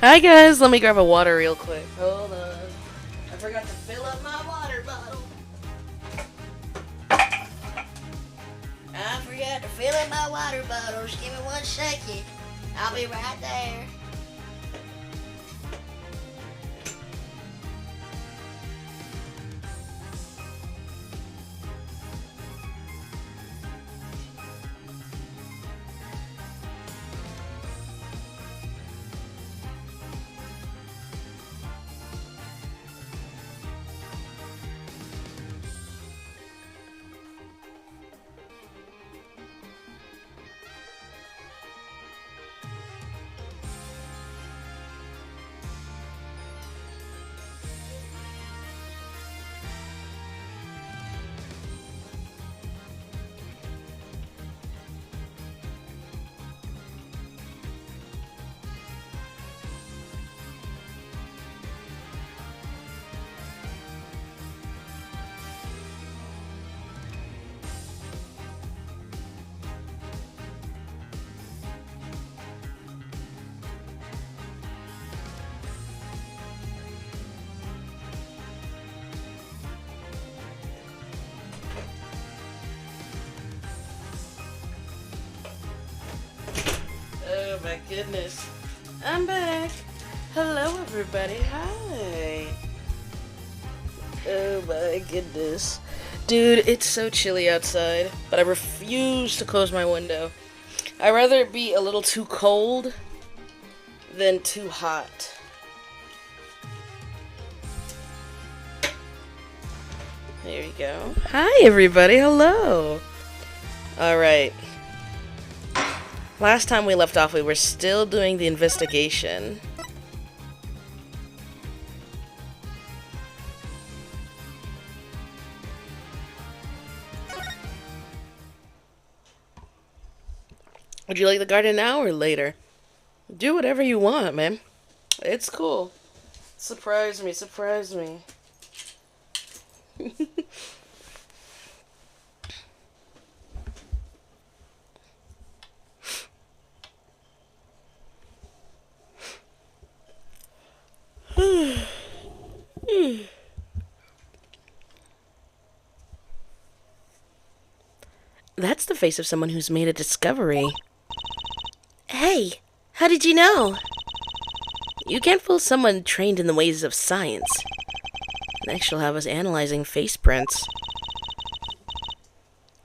Hi guys, let me grab a water real quick. Hold on. I forgot to fill up my water bottle. I forgot to fill up my water bottle. Just give me 1 second. I'll be right there. Oh my goodness. I'm back. Hello everybody. Hi. Oh my goodness. Dude, it's so chilly outside, but I refuse to close my window. I'd rather it be a little too cold than too hot. There you go. Hi everybody. Hello. Alright. Last time we left off, we were still doing the investigation. Would you like the garden now or later? Do whatever you want, man. It's cool. Surprise me, surprise me. That's the face of someone who's made a discovery. Hey, how did you know? You can't fool someone trained in the ways of science. Next you'll have us analyzing face prints.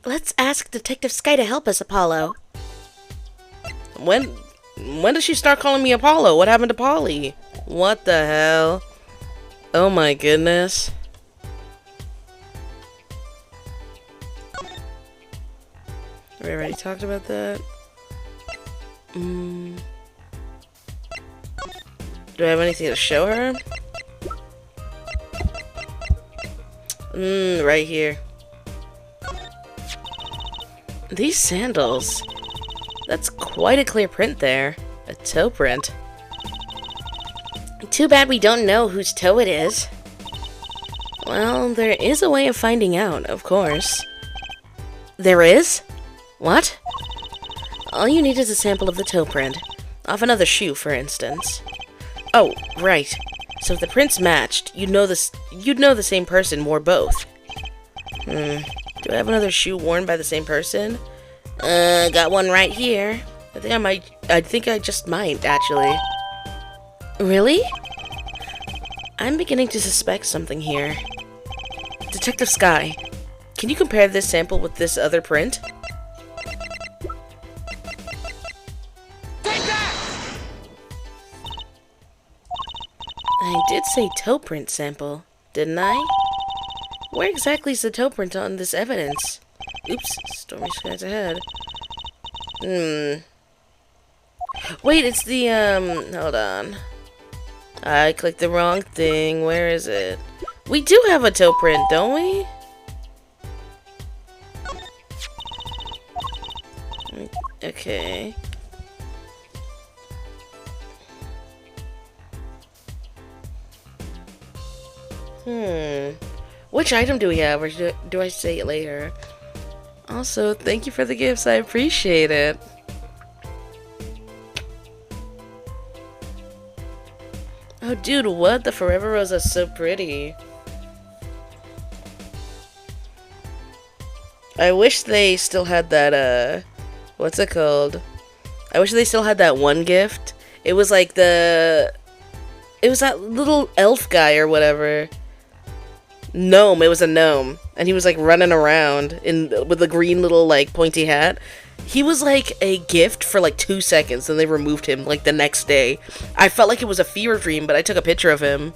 Let's ask Detective Sky to help us, Apollo. When did she start calling me Apollo? What happened to Polly? What the hell? Oh my goodness. We already talked about that. Do I have anything to show her? Right here. These sandals. That's quite a clear print there. A toe print. Too bad we don't know whose toe it is. Well, there is a way of finding out, of course. There is? What? All you need is a sample of the toe print. Off another shoe, for instance. Oh, right. So if the prints matched, you'd know the same person wore both. Do I have another shoe worn by the same person? Got one right here. I think I just might, actually. Really? I'm beginning to suspect something here. Detective Sky, can you compare this sample with this other print? I did say toe print sample, didn't I? Where exactly is the toe print on this evidence? Oops, stormy skies ahead. Wait, it's the, hold on. I clicked the wrong thing. Where is it? We do have a toe print, don't we? Okay. Which item do we have, or do I say it later? Also, thank you for the gifts. I appreciate it. Oh, dude, what? The Forever Rose is so pretty. I wish they still had that, what's it called? I wish they still had that one gift. It was like it was that little elf guy or whatever. Gnome, it was a gnome. And he was like running around with a green little like pointy hat. He was like a gift for like 2 seconds and they removed him like the next day. I felt like it was a fever dream, but I took a picture of him.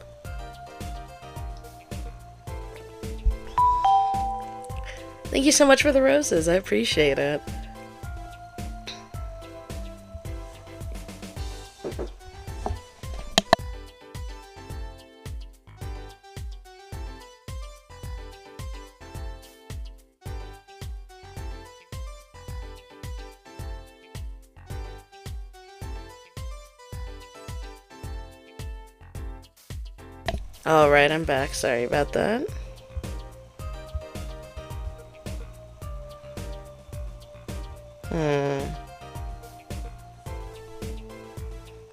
Thank you so much for the roses. I appreciate it. Alright, I'm back. Sorry about that.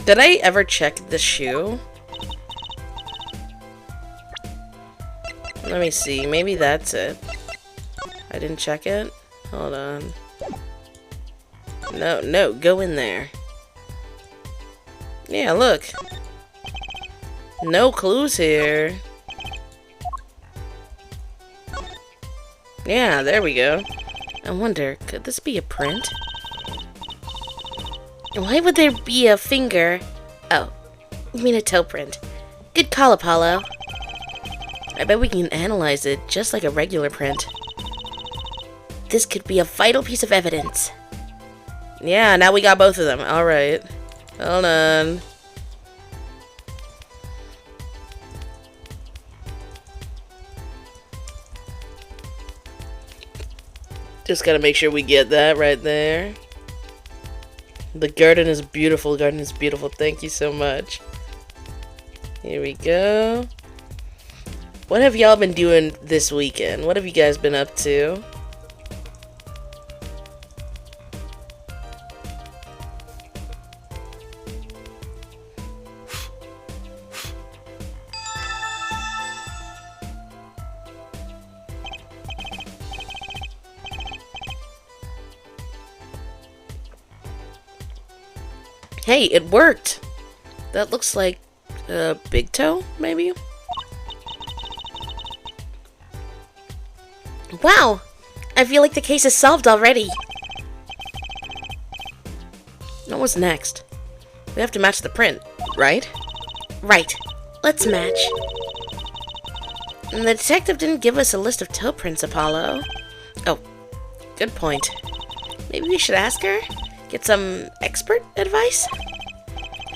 Did I ever check the shoe? Let me see. Maybe that's it. I didn't check it? Hold on. No, go in there. Yeah, look. No clues here. Yeah, there we go. I wonder, could this be a print? Why would there be a finger? Oh, you mean a toe print. Good call, Apollo. I bet we can analyze it just like a regular print. This could be a vital piece of evidence. Yeah, now we got both of them. Alright. Hold on. Just gotta make sure we get that right there. The garden is beautiful. The garden is beautiful. Thank you so much. Here we go. What have y'all been doing this weekend? What have you guys been up to? Hey, it worked! That looks like a big toe, maybe? Wow! I feel like the case is solved already. What's next? We have to match the print, right? Right. Let's match. And the detective didn't give us a list of toe prints, Apollo. Oh, good point. Maybe we should ask her? Get some expert advice?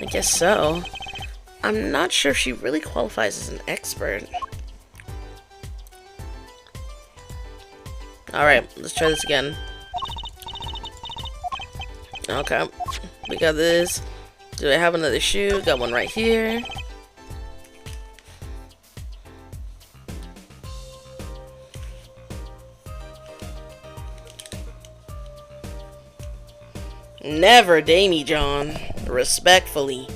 I guess so. I'm not sure if she really qualifies as an expert. Alright, let's try this again. Okay, we got this. Do I have another shoe? Got one right here. Never, Damie John. Respectfully.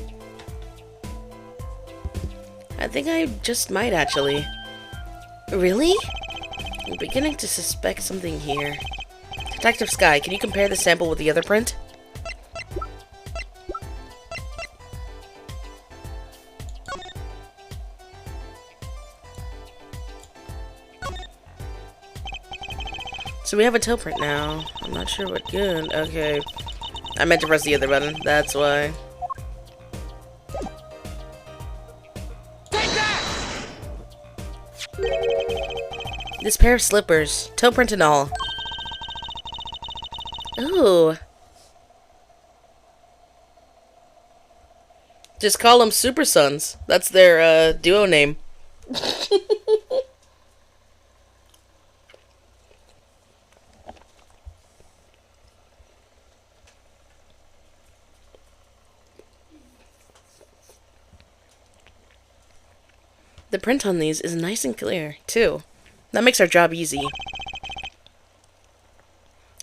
I think I just might, actually. Really? I'm beginning to suspect something here. Detective Sky, can you compare the sample with the other print? So we have a toe print now. I'm not sure what good. Okay. I meant to press the other button. That's why. This pair of slippers. Toe print and all. Ooh. Just call them Super Sons. That's their duo name. The print on these is nice and clear, too. That makes our job easy.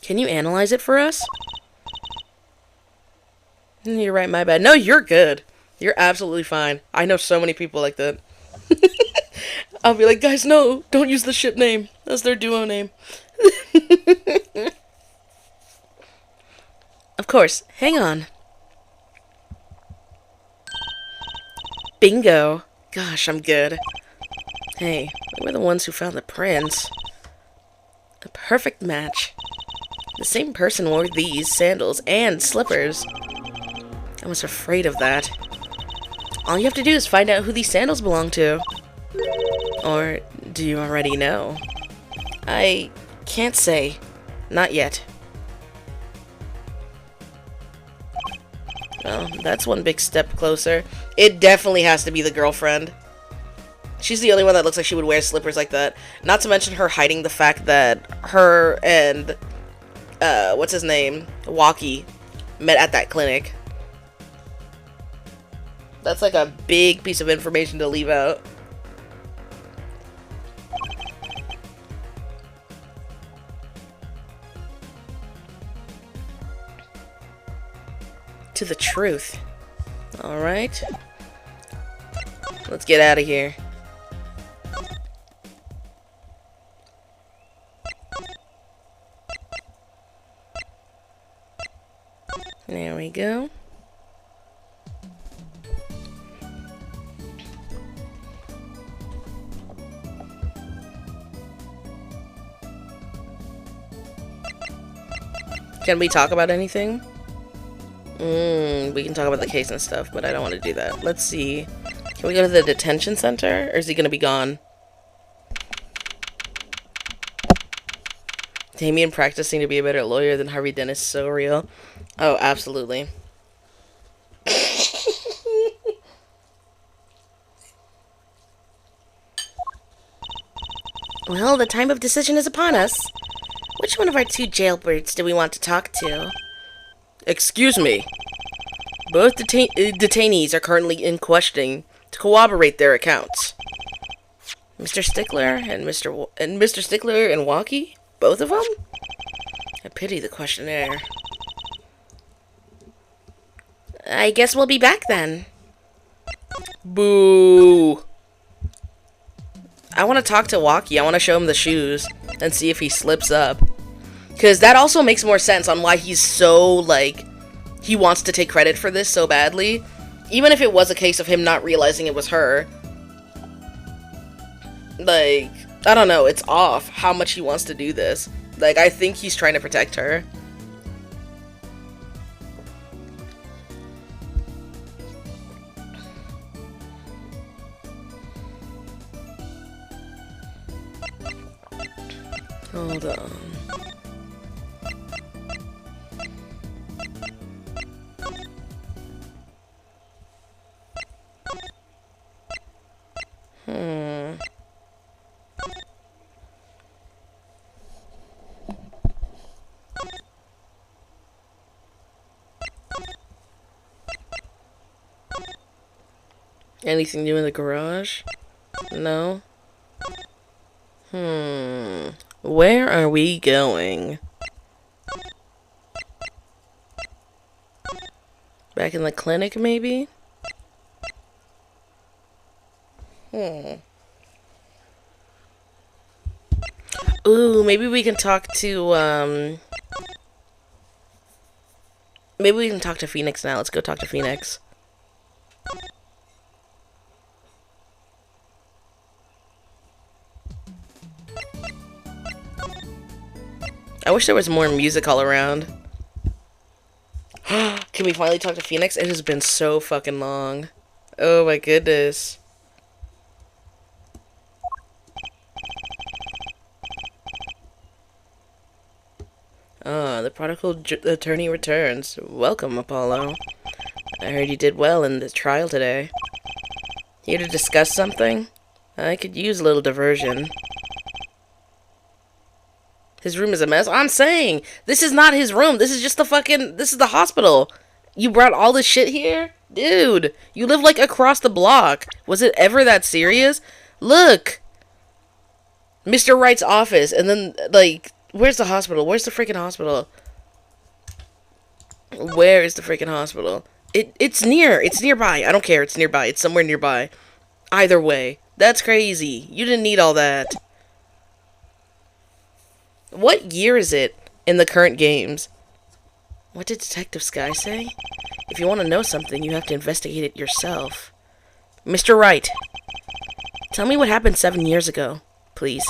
Can you analyze it for us? You're right, my bad. No, you're good. You're absolutely fine. I know so many people like that. I'll be like, guys, no, don't use the ship name. That's their duo name. Of course, hang on. Bingo. Gosh, I'm good. Hey, we're the ones who found the prince. A perfect match. The same person wore these sandals and slippers. I was afraid of that. All you have to do is find out who these sandals belong to. Or do you already know? I can't say. Not yet. Well, that's one big step closer. It definitely has to be the girlfriend. She's the only one that looks like she would wear slippers like that. Not to mention her hiding the fact that her and, what's his name? Waki met at that clinic. That's like a big piece of information to leave out. To the truth. Alright. Let's get out of here. There we go. Can we talk about anything? We can talk about the case and stuff, but I don't want to do that. Let's see. Can we go to the detention center, or is he going to be gone? Damien practicing to be a better lawyer than Harvey Dent is so real. Oh, absolutely. Well, the time of decision is upon us. Which one of our two jailbirds do we want to talk to? Excuse me. Both detainees are currently in questioning to corroborate their accounts. Mr. Stickler and Mr. Stickler and Waki? Both of them? I pity the questionnaire. I guess we'll be back then. Boo. I want to talk to Waki. I want to show him the shoes and see if he slips up. Because that also makes more sense on why he's so, like, he wants to take credit for this so badly. Even if it was a case of him not realizing it was her. Like, I don't know, it's off how much he wants to do this. Like, I think he's trying to protect her. Hold on. Anything new in the garage? No? Where are we going? Back in the clinic, maybe? Ooh, maybe we can talk to, maybe we can talk to Phoenix now. Let's go talk to Phoenix. I wish there was more music all around. Can we finally talk to Phoenix? It has been so fucking long. Oh my goodness. Ah, the prodigal attorney returns. Welcome, Apollo. I heard you did well in the trial today. Here to discuss something? I could use a little diversion. His room is a mess. I'm saying, this is not his room. This is just the fucking, this is the hospital. You brought all this shit here? Dude, you live like across the block. Was it ever that serious? Look. Mr. Wright's office, and then, like, where's the hospital? Where's the freaking hospital? Where is the freaking hospital? It's near. It's nearby. I don't care. It's nearby. It's somewhere nearby. Either way. That's crazy. You didn't need all that. What year is it in the current games? What did Detective Sky say? If you want to know something, you have to investigate it yourself. Mr. Wright, tell me what happened 7 years ago, please.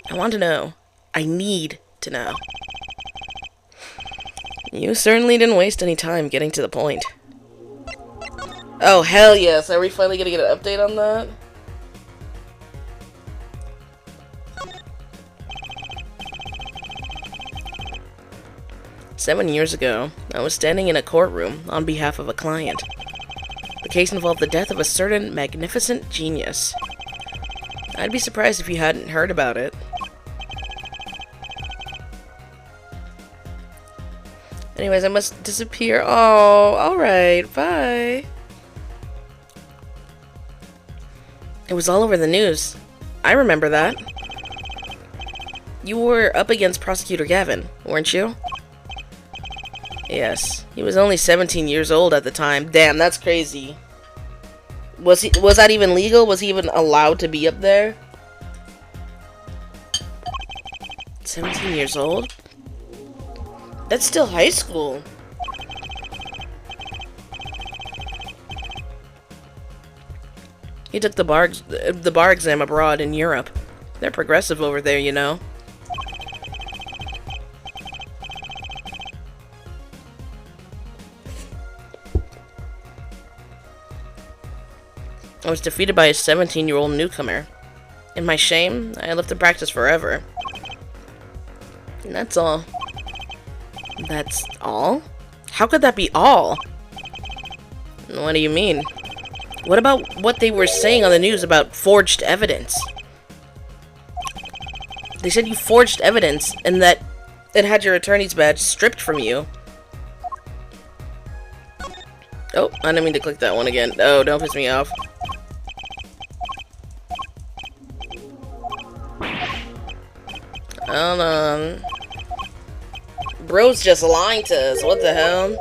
I want to know. I need to know. You certainly didn't waste any time getting to the point. Oh, hell yes. Are we finally going to get an update on that? "7 years ago, I was standing in a courtroom on behalf of a client. The case involved the death of a certain magnificent genius. I'd be surprised if you hadn't heard about it. Anyways, I must disappear. Oh, alright, bye." It was all over the news. I remember that. You were up against Prosecutor Gavin, weren't you? Yes, he was only 17 years old at the time. Damn, that's crazy. Was that even legal? Was he even allowed to be up there? 17 years old? That's still high school. He took the bar exam abroad in Europe. They're progressive over there, you know. I was defeated by a 17-year-old newcomer. In my shame, I left the practice forever. And that's all. That's all? How could that be all? What do you mean? What about what they were saying on the news about forged evidence? They said you forged evidence and that it had your attorney's badge stripped from you. Oh, I didn't mean to click that one again. Oh, don't piss me off. Hold on. Bro's just lying to us. What the hell?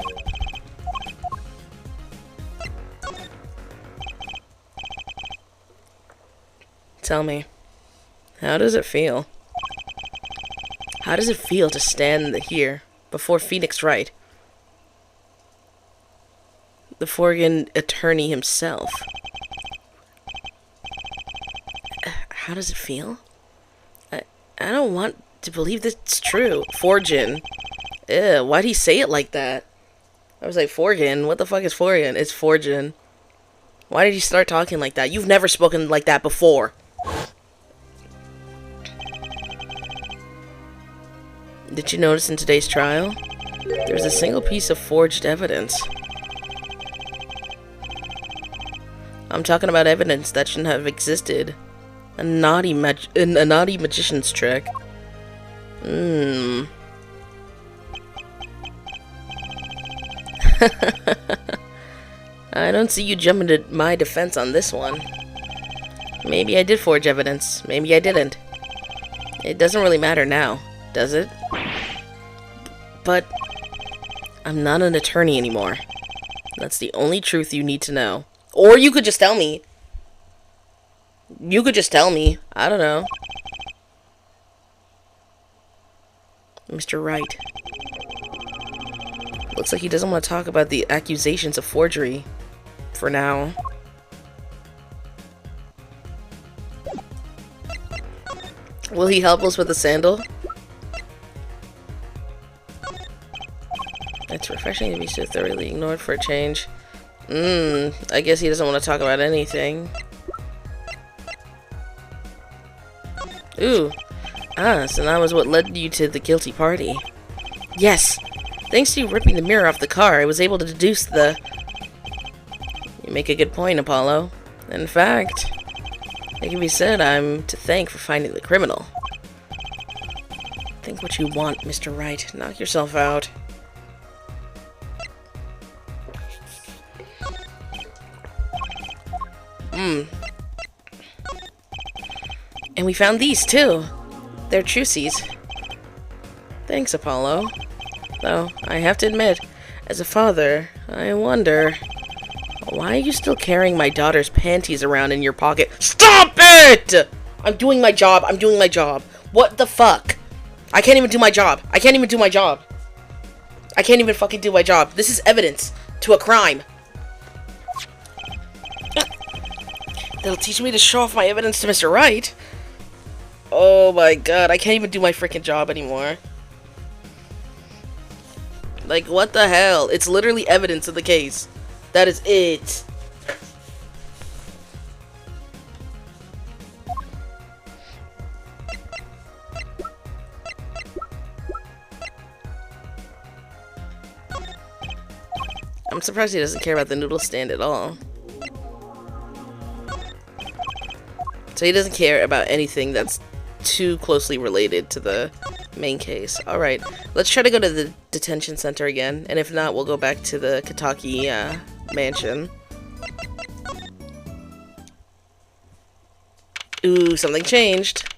Tell me, how does it feel? How does it feel to stand here before Phoenix Wright, the Forgan attorney himself? How does it feel? I don't want to believe this is true. Forgan. Ew, why'd he say it like that? I was like, Forgan? What the fuck is Forgan? It's Forgan. Why did he start talking like that? You've never spoken like that before. Did you notice in today's trial? There's a single piece of forged evidence. I'm talking about evidence that shouldn't have existed. A naughty magician's trick. I don't see you jumping to my defense on this one. Maybe I did forge evidence. Maybe I didn't. It doesn't really matter now, does it? But I'm not an attorney anymore. That's the only truth you need to know. Or you could just tell me. You could just tell me. I don't know. Mr. Wright. Looks like he doesn't want to talk about the accusations of forgery. For now. Will he help us with the sandal? It's refreshing to be so thoroughly ignored for a change. I guess he doesn't want to talk about anything. Ooh. Ah, so that was what led you to the guilty party. Yes. Thanks to you ripping the mirror off the car, I was able to deduce the... You make a good point, Apollo. In fact, it can be said I'm to thank for finding the criminal. Think what you want, Mr. Wright. Knock yourself out. And we found these, too. They're Trucy's. Thanks, Apollo. Though, I have to admit, As a father, I wonder, why are you still carrying my daughter's panties around in your pocket? Stop it! I'm doing my job. I'm doing my job. What the fuck? I can't even do my job. I can't even do my job. I can't even fucking do my job. This is evidence to a crime. They'll teach me to show off my evidence to Mr. Wright. Oh my god, I can't even do my freaking job anymore. Like, what the hell? It's literally evidence of the case. That is it. I'm surprised he doesn't care about the noodle stand at all. So he doesn't care about anything that's too closely related to the main case. Alright, let's try to go to the detention center again, and if not, we'll go back to the Kitaki mansion. Ooh, something changed.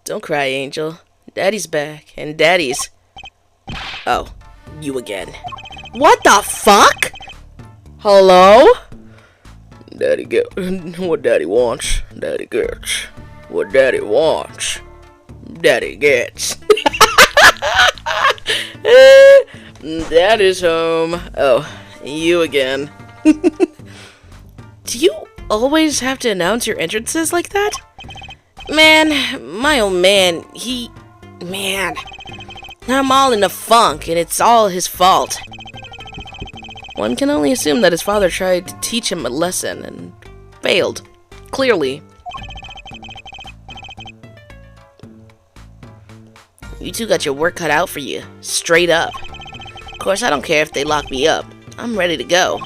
Don't cry, Angel. Daddy's back, and Daddy's... Oh, you again. What the fuck? Hello? Daddy get what Daddy wants. Daddy gets what Daddy wants. Daddy gets. Daddy's home. Oh, you again. Do you always have to announce your entrances like that? Man, my old man, Man, I'm all in a funk, and it's all his fault. One can only assume that his father tried to teach him a lesson and failed. Clearly. You two got your work cut out for you. Straight up. Of course, I don't care if they lock me up. I'm ready to go.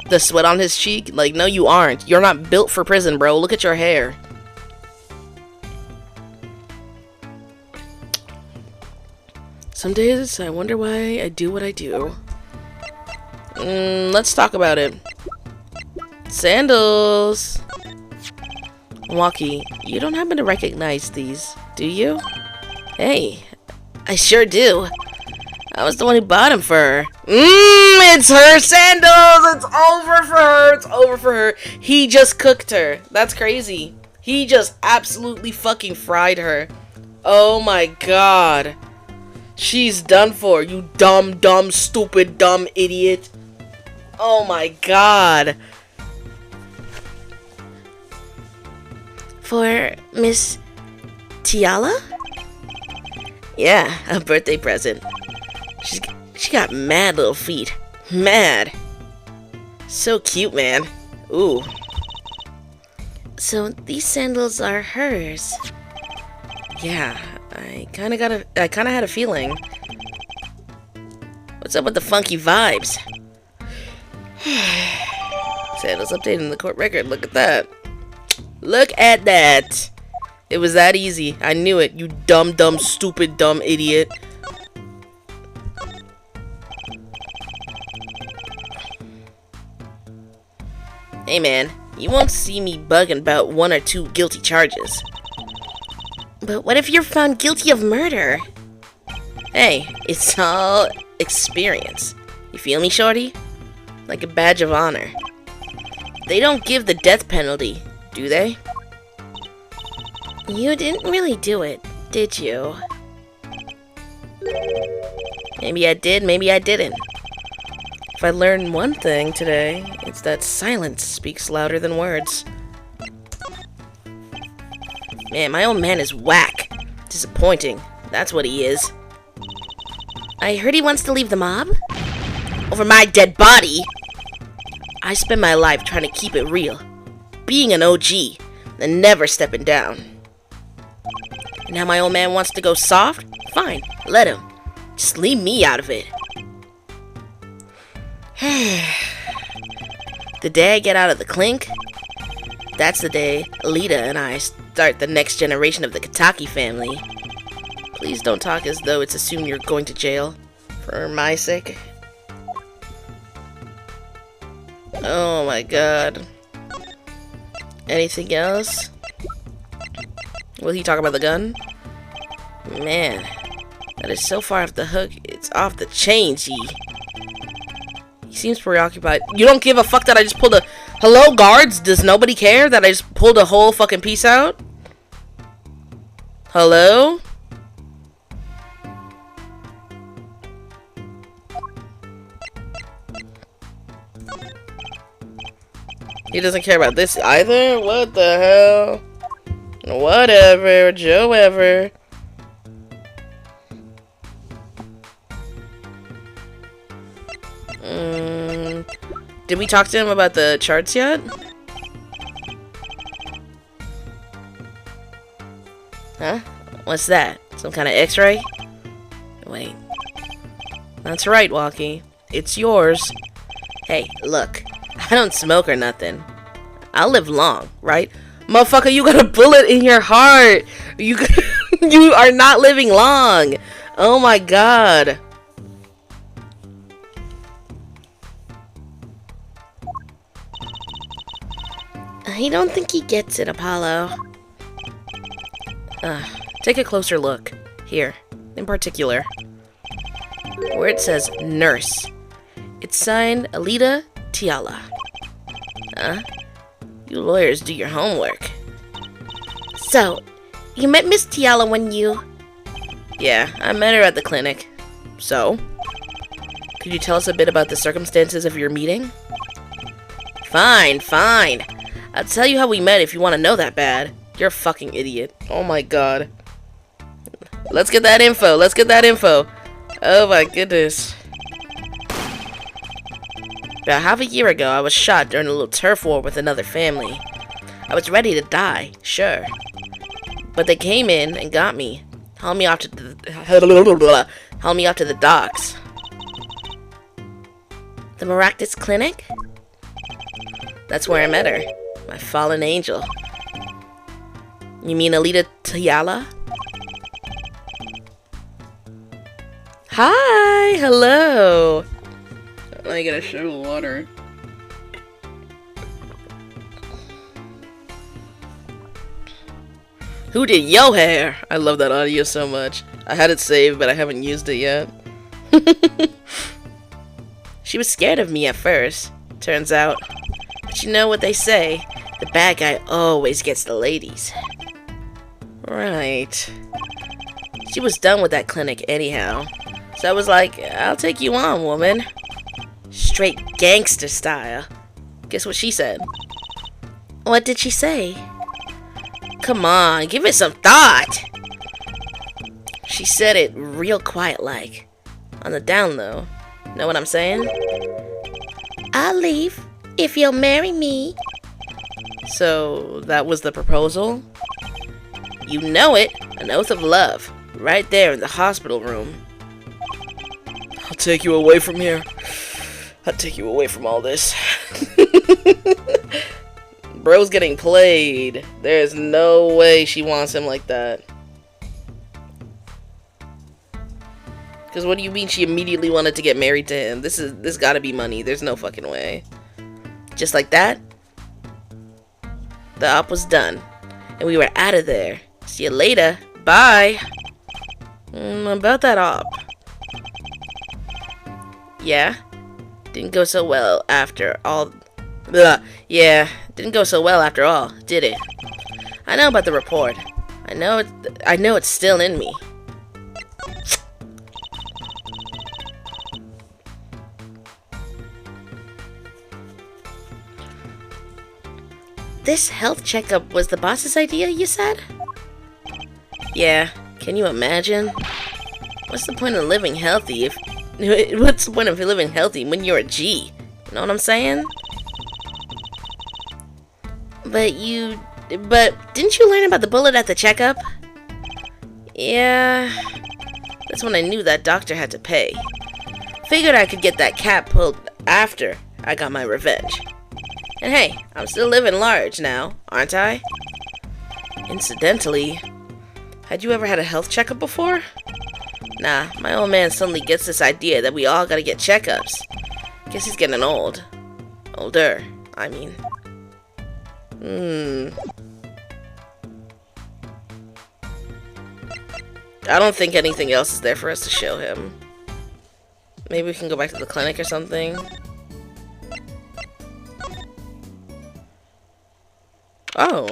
The sweat on his cheek? Like, no you aren't. You're not built for prison, bro. Look at your hair. Some days, I wonder why I do what I do. Let's talk about it. Sandals! Waki, you don't happen to recognize these, do you? Hey, I sure do. I was the one who bought them for her. It's her sandals! It's over for her! It's over for her. He just cooked her. That's crazy. He just absolutely fucking fried her. Oh my god. She's done for, you dumb, stupid, dumb idiot. Oh my god. For Miss Tiala? Yeah, a birthday present. She got mad little feet. Mad. So cute, man. Ooh. So these sandals are hers. Yeah, I kinda had a feeling. What's up with the funky vibes? Sandals updating the court record. Look at that. Look at that. It was that easy. I knew it. You dumb, stupid, dumb idiot. Hey man, you won't see me bugging about 1 or 2 guilty charges. But what if you're found guilty of murder? Hey, it's all experience. You feel me, shorty? Like a badge of honor. They don't give the death penalty, do they? You didn't really do it, did you? Maybe I did, maybe I didn't. If I learned one thing today, it's that silence speaks louder than words. Man, my old man is whack. Disappointing. That's what he is. I heard he wants to leave the mob? Over my dead body? I spend my life trying to keep it real. Being an OG, and never stepping down. And now my old man wants to go soft? Fine, let him. Just leave me out of it. The day I get out of the clink, that's the day Alita and I start the next generation of the Kitaki family. Please don't talk as though it's assumed you're going to jail. For my sake. Oh my god. Anything else? Will he talk about the gun? Man, that is so far off the hook, it's off the chain, G. He seems preoccupied. You don't give a fuck that I just pulled a... Hello, guards? Does nobody care that I just pulled a whole fucking piece out? Hello? He doesn't care about this either? What the hell? Whatever, Joe ever. Did we talk to him about the charts yet? Huh? What's that? Some kind of x-ray? Wait. That's right, Walkie. It's yours. Hey, look. I don't smoke or nothing. I'll live long, right? Motherfucker, you got a bullet in your heart. You are not living long. Oh my god. I don't think he gets it, Apollo. Take a closer look. Here, in particular. Where it says nurse. It's signed Alita Tiala. Huh? You lawyers do your homework. So, you met Miss Tiala when you... Yeah, I met her at the clinic. So? Could you tell us a bit about the circumstances of your meeting? Fine, fine. I'll tell you how we met if you want to know that bad. You're a fucking idiot. Oh my god. Let's get that info. Let's get that info. Oh my goodness. About half a year ago, I was shot during a little turf war with another family. I was ready to die, sure. But they came in and got me. Hauled me off to the docks. The Maractus Clinic? That's where I met her. My fallen angel. You mean Alita Tiala? Hi! Hello! I gotta show the water. Who did yo hair? I love that audio so much. I had it saved, but I haven't used it yet. She was scared of me at first, turns out. But you know what they say, the bad guy always gets the ladies. Right. She was done with that clinic anyhow. So I was like, I'll take you on, woman. Straight gangster style. Guess what she said? What did she say? Come on, give it some thought. She said it real quiet like. On the down low. Know what I'm saying? I'll leave if you'll marry me. So, that was the proposal? You know it. An oath of love. Right there in the hospital room. I'll take you away from here. I'll take you away from all this. Bro's getting played. There's no way she wants him like that. Because what do you mean she immediately wanted to get married to him? This gotta be money. There's no fucking way. Just like that, the op was done. And we were out of there. See you later. Bye. About that op. Yeah? Didn't go so well after all. Yeah, didn't go so well after all, did it? I know about the report. I know it's still in me. This health checkup was the boss's idea, you said? Yeah, can you imagine? What's the point of living healthy if... What's the point of living healthy when you're a G? You know what I'm saying? But didn't you learn about the bullet at the checkup? Yeah, that's when I knew that doctor had to pay. Figured I could get that cap pulled after I got my revenge. And hey, I'm still living large now, aren't I? Incidentally, had you ever had a health checkup before? Nah, my old man suddenly gets this idea that we all gotta get checkups. Guess he's getting old. Older, I mean. I don't think anything else is there for us to show him. Maybe we can go back to the clinic or something. Oh.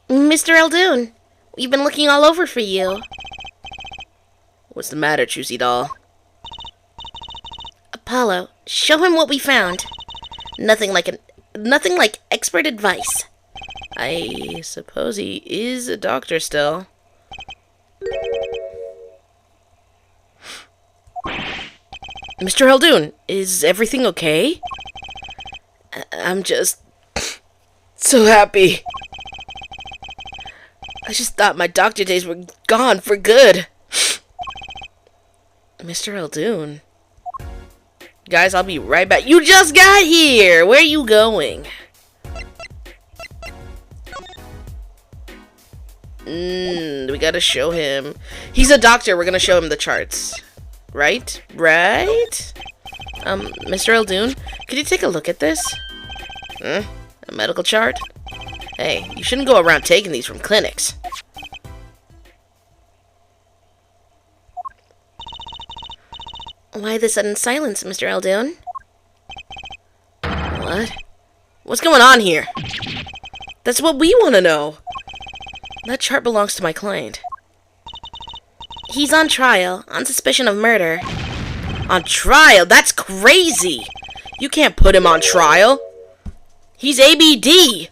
Mr. Eldoon, we've been looking all over for you. What's the matter, Juicy Doll? Apollo, show him what we found. Nothing like expert advice. I suppose he is a doctor still. Mr. Eldoon, is everything okay? I'm just so happy. I just thought my doctor days were gone for good. Mr. Eldoon. Guys, I'll be right back. You just got here! Where are you going? We gotta show him. He's a doctor. We're gonna show him the charts. Right? Right? Mr. Eldoon, could you take a look at this? A medical chart? Hey, you shouldn't go around taking these from clinics. Why the sudden silence, Mr. Eldoon? What? What's going on here? That's what we want to know. That chart belongs to my client. He's on trial, on suspicion of murder. On trial? That's crazy! You can't put him on trial. He's ABD!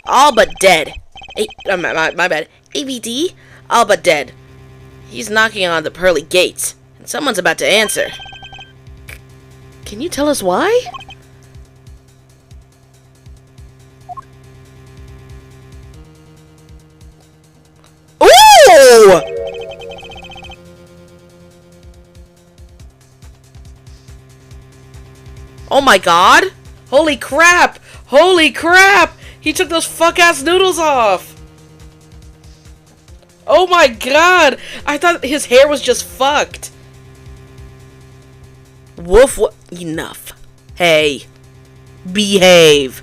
All but dead. My bad. ABD? All but dead. He's knocking on the pearly gates, and someone's about to answer. Can you tell us why? Ooh! Oh my god! Holy crap! Holy crap! He took those fuck-ass noodles off! Oh my god! I thought his hair was just fucked. Woof, enough. Hey. Behave.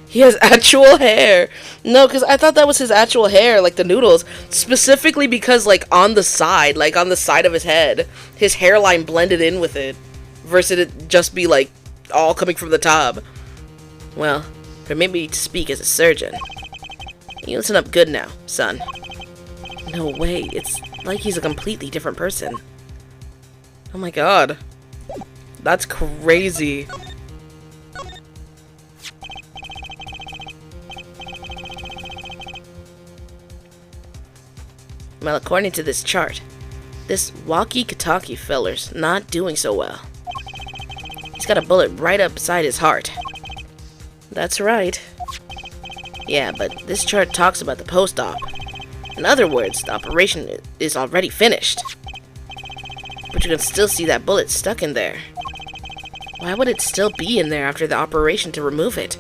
He has actual hair. No, because I thought that was his actual hair, like the noodles. Specifically because, like, on the side of his head, his hairline blended in with it. Versus it just be, like, all coming from the top. Well, permit me to speak as a surgeon. You listen up good now, son. No way, it's like he's a completely different person. Oh my god. That's crazy. Well, according to this chart, this walkie-talkie feller's not doing so well. He's got a bullet right up beside his heart. That's right. Yeah, but this chart talks about the post-op. In other words, the operation is already finished. But you can still see that bullet stuck in there. Why would it still be in there after the operation to remove it?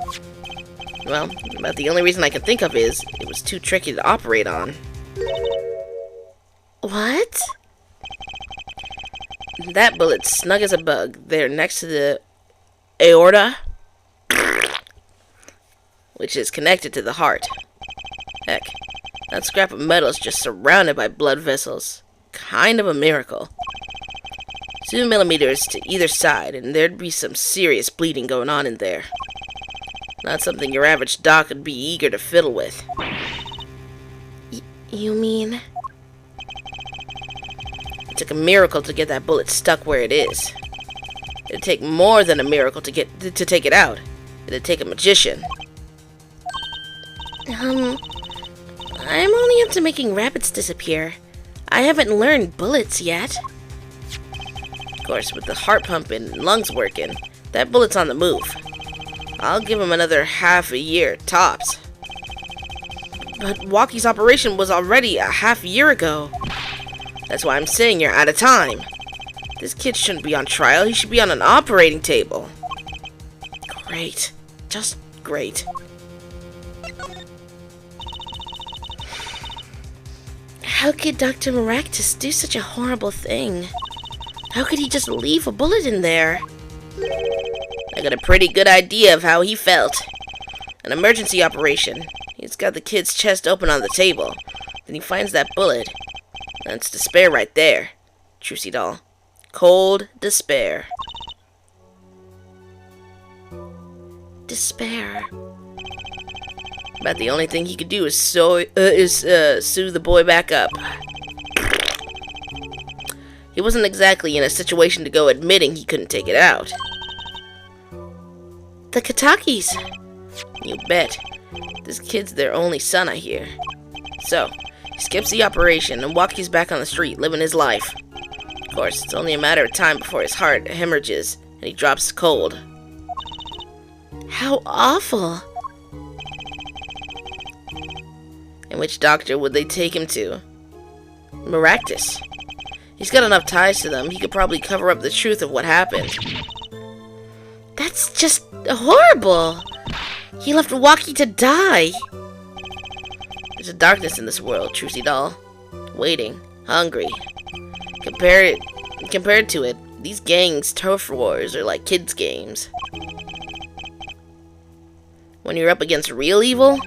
Well, about the only reason I can think of is it was too tricky to operate on. What? That bullet's snug as a bug there next to the aorta, which is connected to the heart. Heck, that scrap of metal is just surrounded by blood vessels. Kind of a miracle. 2 millimeters to either side, and there'd be some serious bleeding going on in there. Not something your average doc would be eager to fiddle with. You mean? It took a miracle to get that bullet stuck where it is. It'd take more than a miracle to take it out. It'd take a magician. I'm only up to making rabbits disappear. I haven't learned bullets yet. Of course, with the heart pumping and lungs working, that bullet's on the move. I'll give him another half a year, tops. But Walkie's operation was already a half year ago. That's why I'm saying you're out of time. This kid shouldn't be on trial, he should be on an operating table. Great. Just great. How could Dr. Maractus do such a horrible thing? How could he just leave a bullet in there? I got a pretty good idea of how he felt. An emergency operation. He's got the kid's chest open on the table. Then he finds that bullet. That's despair right there. Trucy doll. Cold despair. Despair. But the only thing he could do is sew the boy back up. He wasn't exactly in a situation to go admitting he couldn't take it out. The Katakis. You bet. This kid's their only son, I hear. So, he skips the operation and Waki's back on the street, living his life. Of course, it's only a matter of time before his heart hemorrhages and he drops cold. How awful. And which doctor would they take him to? Maractus. He's got enough ties to them, he could probably cover up the truth of what happened. That's just horrible. He left Waki to die. There's a darkness in this world, Trucy doll. Waiting, hungry. Compared to it, these gangs' turf wars are like kids' games. When you're up against real evil,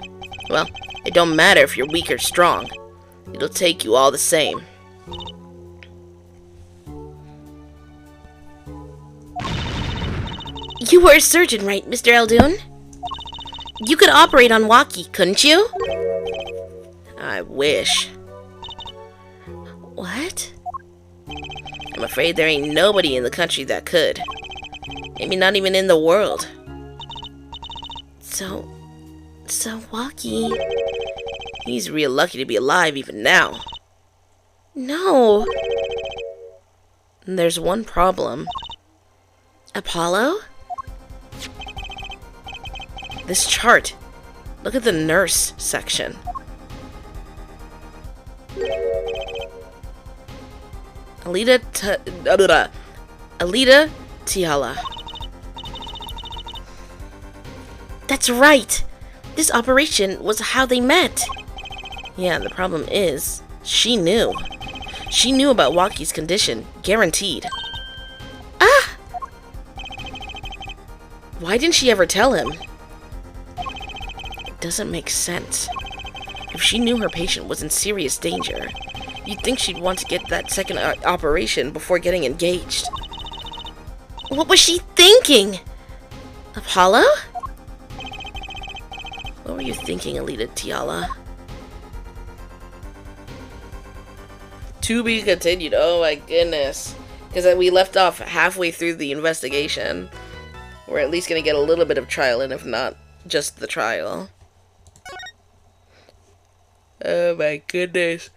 well, it don't matter if you're weak or strong. It'll take you all the same. You were a surgeon, right, Mr. Eldoon? You could operate on Waki, couldn't you? I wish. What? I'm afraid there ain't nobody in the country that could. Maybe not even in the world. So Waki... He's real lucky to be alive even now. No. There's one problem. Apollo? This chart. Look at the nurse section. Alita Tiala. That's right. This operation was how they met. Yeah, the problem is, she knew. She knew about Waki's condition, guaranteed. Ah! Why didn't she ever tell him? It doesn't make sense. If she knew her patient was in serious danger, you'd think she'd want to get that second operation before getting engaged. What was she thinking? Apollo? What were you thinking, Alita Tiala? To be continued. Oh my goodness. Because we left off halfway through the investigation. We're at least going to get a little bit of trial, and if not, just the trial. Oh my goodness.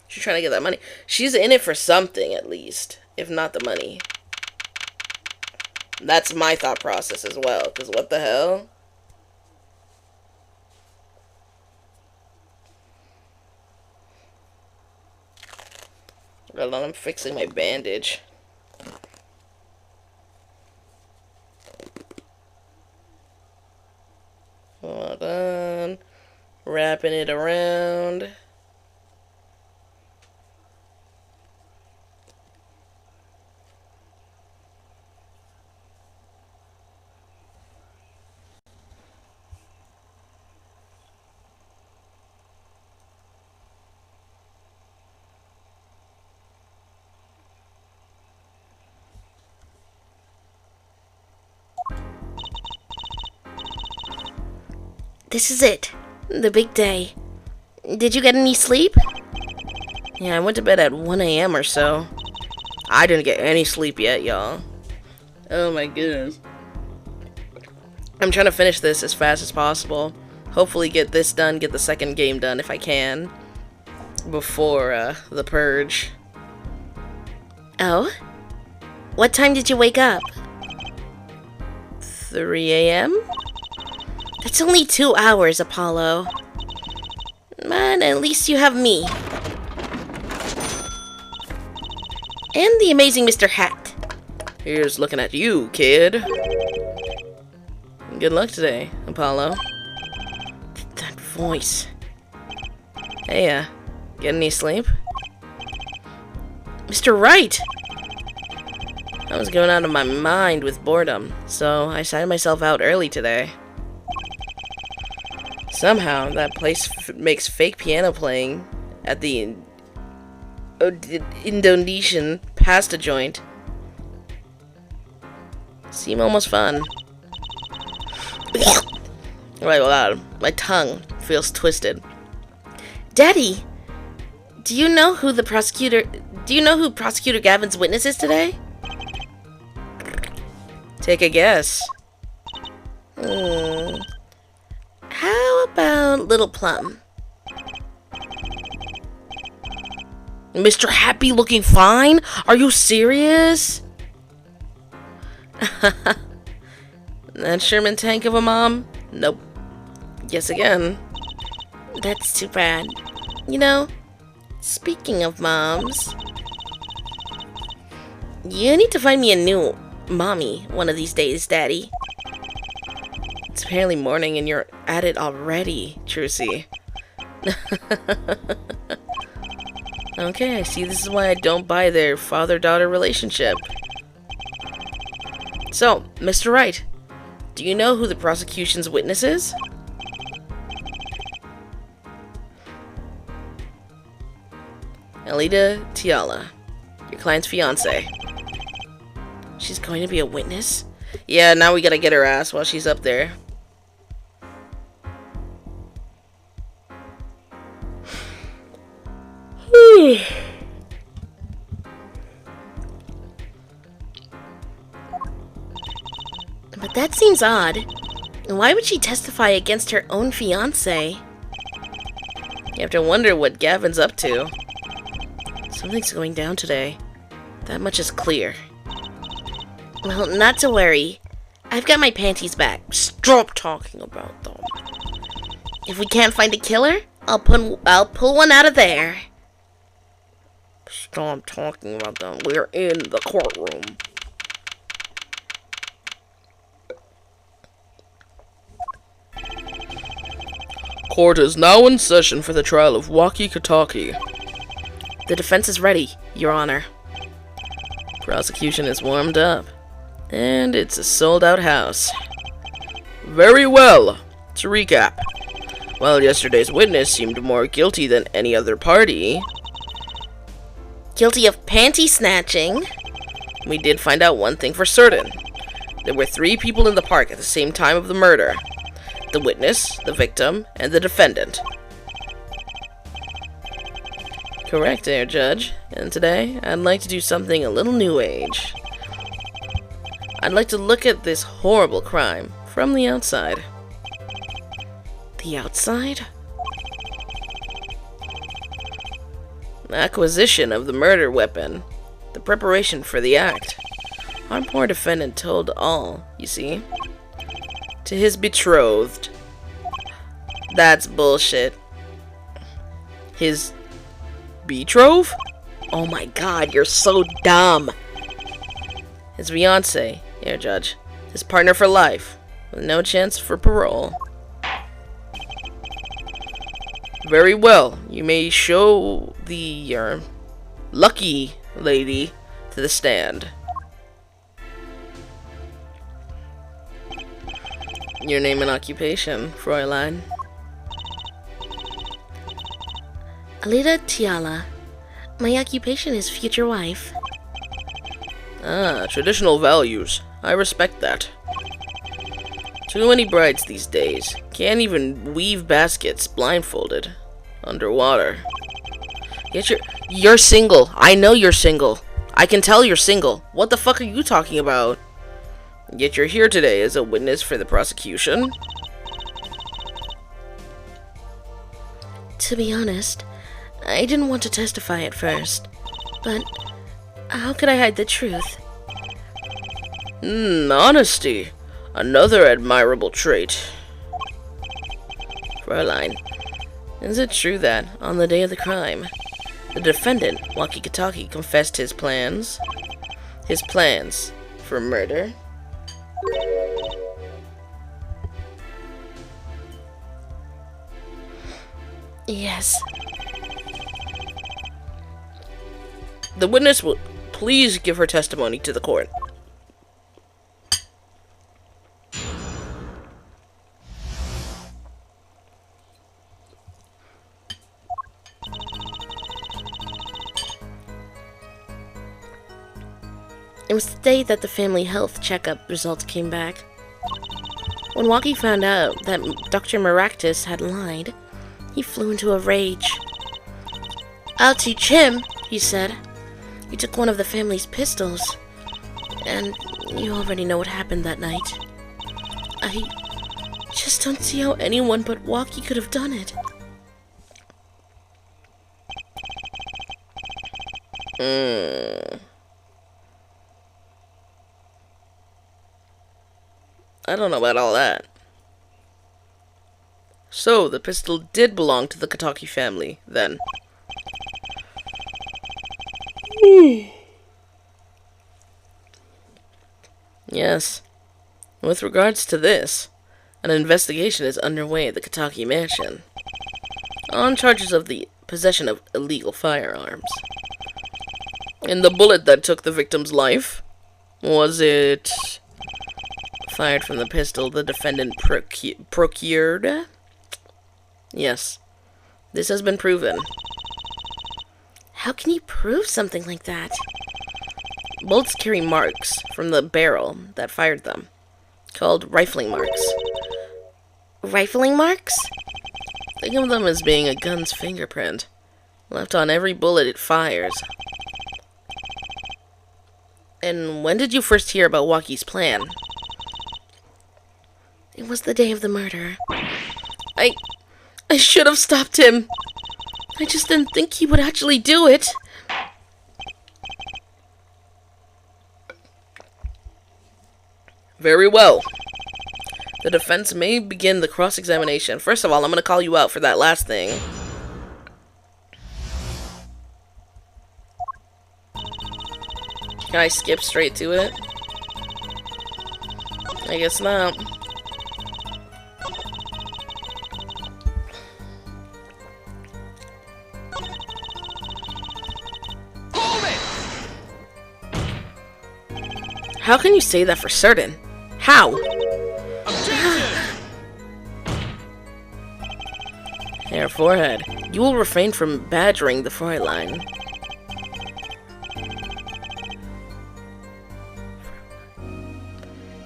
She's trying to get that money. She's in it for something, at least. If not the money. That's my thought process as well. Because what the hell? Hold on, I'm fixing my bandage. Hold on. Wrapping it around. This is it. The big day. Did you get any sleep? Yeah, I went to bed at 1 a.m. or so. I didn't get any sleep yet, y'all. Oh my goodness. I'm trying to finish this as fast as possible. Hopefully get this done, get the second game done if I can. Before, the purge. Oh? What time did you wake up? 3 a.m.? That's only 2 hours, Apollo. But at least you have me. And the amazing Mr. Hat. Here's looking at you, kid. Good luck today, Apollo. That voice. Hey, get any sleep? Mr. Wright! I was going out of my mind with boredom, so I signed myself out early today. Somehow, that place makes fake piano playing at the Indonesian pasta joint seem almost fun. Right, well, my tongue feels twisted. Daddy, do you know who Prosecutor Gavin's witness is today? Take a guess. How about Little Plum? Mr. Happy looking fine? Are you serious? That Sherman tank of a mom? Nope. Guess again. That's too bad. You know, speaking of moms, you need to find me a new mommy one of these days, Daddy. It's apparently morning and you're at it already, Trucy. Okay, I see this is why I don't buy their father-daughter relationship. So, Mr. Wright, do you know who the prosecution's witness is? Alida Tiala, your client's fiance. She's going to be a witness? Yeah, now we gotta get her ass while she's up there. But that seems odd. Why would she testify against her own fiancé? You have to wonder what Gavin's up to. Something's going down today. That much is clear. Well, not to worry. I've got my panties back. Stop talking about them. If we can't find a killer, I'll pull one out of there. Stop talking about them. We're in the courtroom. Court is now in session for the trial of Waki Kataki. The defense is ready, Your Honor. Prosecution is warmed up. And it's a sold-out house. Very well. To recap. While yesterday's witness seemed more guilty than any other party, guilty of panty snatching, we did find out one thing for certain. There were 3 people in the park at the same time of the murder. The witness, the victim, and the defendant. Correct there, Judge. And today, I'd like to do something a little new age. I'd like to look at this horrible crime from the outside. The outside? Acquisition of the murder weapon. The preparation for the act. Our poor defendant told all, you see. To his betrothed. That's bullshit. His betrothed? Oh my god, you're so dumb. His fiancé, here, Judge. His partner for life, with no chance for parole. Very well. You may show the lucky lady to the stand. Your name and occupation, Fräulein. Alida Tiala. My occupation is future wife. Ah, traditional values. I respect that. Too many brides these days. Can't even weave baskets blindfolded. Underwater. Yet you're single. I know you're single. I can tell you're single. What the fuck are you talking about? Yet you're here today as a witness for the prosecution. To be honest, I didn't want to testify at first. But how could I hide the truth? Honesty. Another admirable trait. Fräulein, is it true that, on the day of the crime, The defendant, Wakikataki, confessed his plans for murder. Yes. The witness will please give her testimony to the court. It was the day that the family health checkup results came back. When Waki found out that Dr. Maractus had lied, he flew into a rage. "I'll teach him," he said. He took one of the family's pistols. And you already know what happened that night. I just don't see how anyone but Waki could have done it. I don't know about all that. So, the pistol did belong to the Kataki family, then. Yes. With regards to this, an investigation is underway at the Kataki mansion on charges of the possession of illegal firearms. And the bullet that took the victim's life, was it fired from the pistol the defendant procured? Yes. This has been proven. How can you prove something like that? Bullets carry marks from the barrel that fired them, called rifling marks. Rifling marks? Think of them as being a gun's fingerprint, left on every bullet it fires. And when did you first hear about Waki's plan? It was the day of the murder. I should have stopped him. I just didn't think he would actually do it. Very well. The defense may begin the cross-examination. First of all, I'm going to call you out for that last thing. Can I skip straight to it? I guess not. How can you say that for certain? How? Herr Forehead, you will refrain from badgering the Fräulein.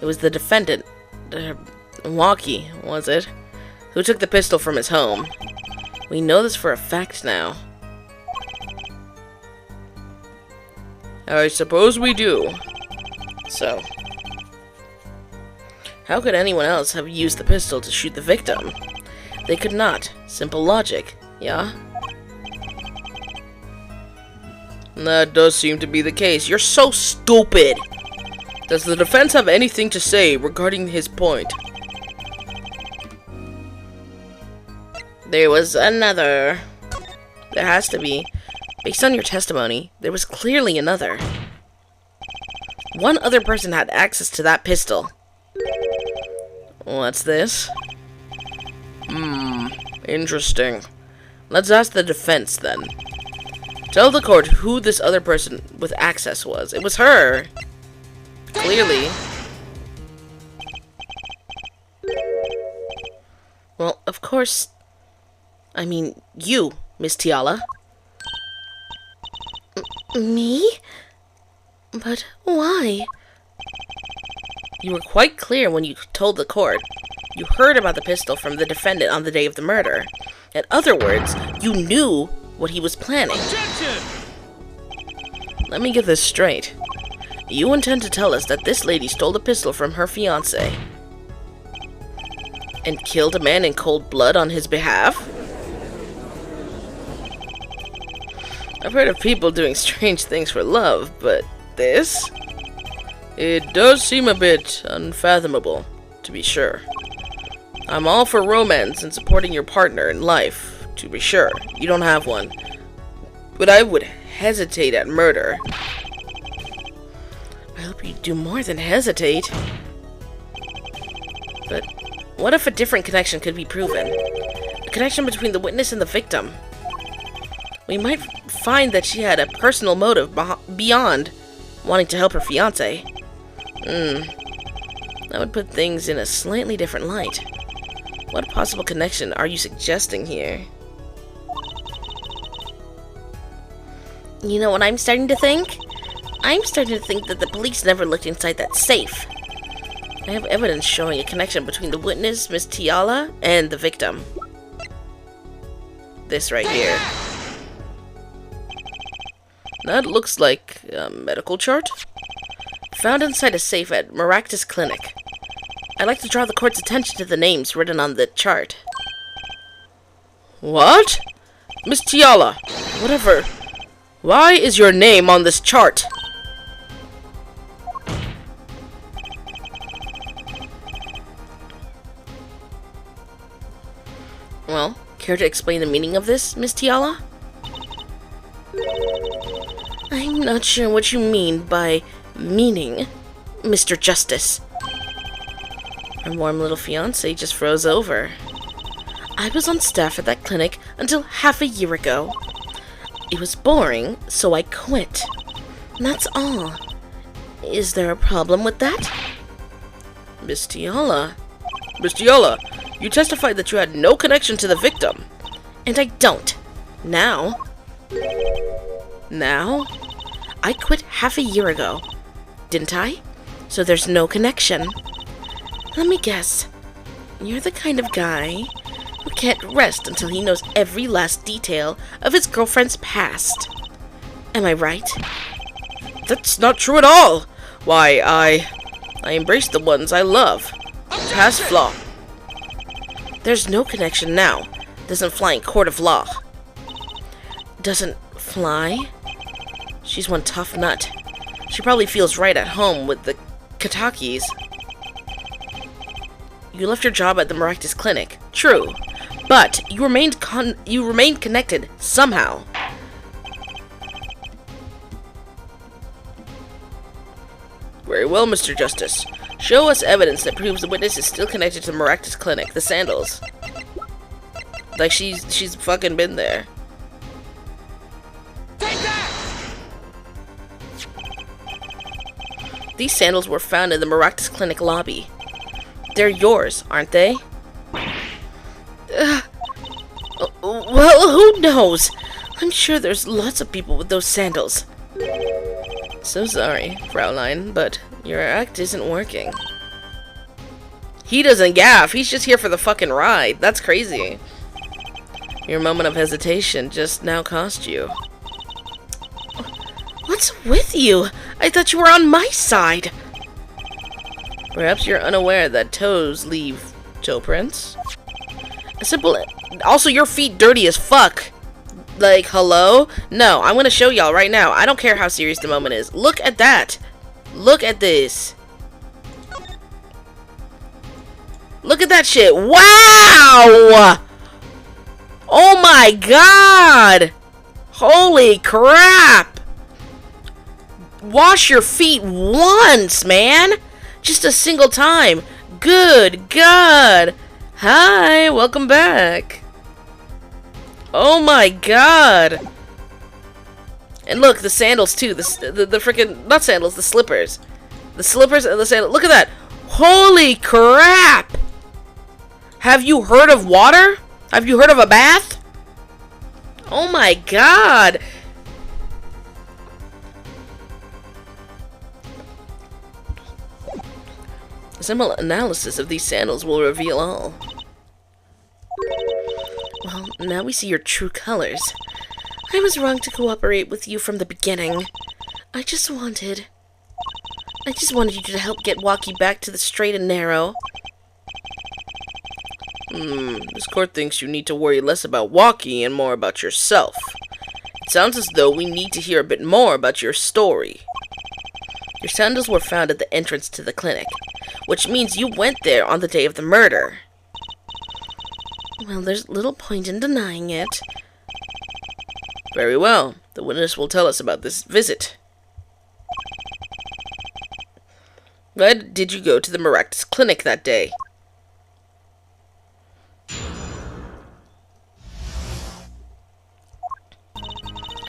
It was the defendant, Waki, was it, who took the pistol from his home. We know this for a fact now. I suppose we do. So, how could anyone else have used the pistol to shoot the victim? They could not. Simple logic, yeah? That does seem to be the case. You're so stupid! Does the defense have anything to say regarding his point? There was another. There has to be. Based on your testimony, there was clearly another. One other person had access to that pistol. What's this? Interesting. Let's ask the defense, then. Tell the court who this other person with access was. It was her. Clearly. Well, of course. I mean, you, Miss Tiala. Me? But why? You were quite clear when you told the court. You heard about the pistol from the defendant on the day of the murder. In other words, you knew what he was planning. Objection! Let me get this straight. You intend to tell us that this lady stole the pistol from her fiancé and killed a man in cold blood on his behalf? I've heard of people doing strange things for love, but this? It does seem a bit unfathomable, to be sure. I'm all for romance and supporting your partner in life, to be sure. You don't have one. but I would hesitate at murder. I hope you do more than hesitate. But what if a different connection could be proven? A connection between the witness and the victim. We might find that she had a personal motive beyond wanting to help her fiancé. That would put things in a slightly different light. What possible connection are you suggesting here? You know what I'm starting to think? I'm starting to think that the police never looked inside that safe. I have evidence showing a connection between the witness, Miss Tiala, and the victim. This right here. That looks like a medical chart. Found inside a safe at Maractus Clinic. I'd like to draw the court's attention to the names written on the chart. What? Miss Tiala, Whatever. why is your name on this chart? Well, care to explain the meaning of this, Miss Tiala? I'm not sure what you mean by meaning, Mr. Justice. Our warm little fiancé just froze over. I was on staff at that clinic until half a year ago. It was boring, so I quit. That's all. Is there a problem with that? Miss Tiala. Miss Tiala, you testified that you had no connection to the victim. And I don't. Now? Now? I quit half a year ago. Didn't I? So there's no connection. Let me guess. You're the kind of guy who can't rest until he knows every last detail of his girlfriend's past. Am I right? That's not true at all. Why, I embrace the ones I love. Past flaw. There's no connection now. Doesn't fly in court of law. Doesn't fly? She's one tough nut. She probably feels right at home with the Katakis. You left your job at the Maractus Clinic. True. But you remained connected somehow. Very well, Mr. Justice. Show us evidence that proves the witness is still connected to the Maractus Clinic, the sandals. Like she's fucking been there. These sandals were found in the Maractus Clinic lobby. They're yours, aren't they? Well, who knows? I'm sure there's lots of people with those sandals. So sorry, Fraulein, but your act isn't working. He doesn't gaff, he's just here for the fucking ride. That's crazy. Your moment of hesitation just now cost you. What's with you? I thought you were on my side. Perhaps you're unaware that toes leave toe prints? A simple... Also, your feet dirty as fuck. Like, hello? No, I'm gonna show y'all right now. I don't care how serious the moment is. Look at that. Look at this. Look at that shit. Wow! Oh my god! Holy crap! Wash your feet once, man! Just a single time. Good God. Hi, welcome back. Oh my god. And look, the sandals too. The freaking, not sandals, the slippers. The slippers and the sandals. Look at that. Holy crap. Have you heard of water? Have you heard of a bath? Oh my god. A simple analysis of these sandals will reveal all. Well, now we see your true colors. I was wrong to cooperate with you from the beginning. I just wanted you to help get Waki back to the straight and narrow. This court thinks you need to worry less about Waki and more about yourself. It sounds as though we need to hear a bit more about your story. Your sandals were found at the entrance to the clinic, which means you went there on the day of the murder. Well, there's little point in denying it. Very well. The witness will tell us about this visit. Why did you go to the Maractus clinic that day?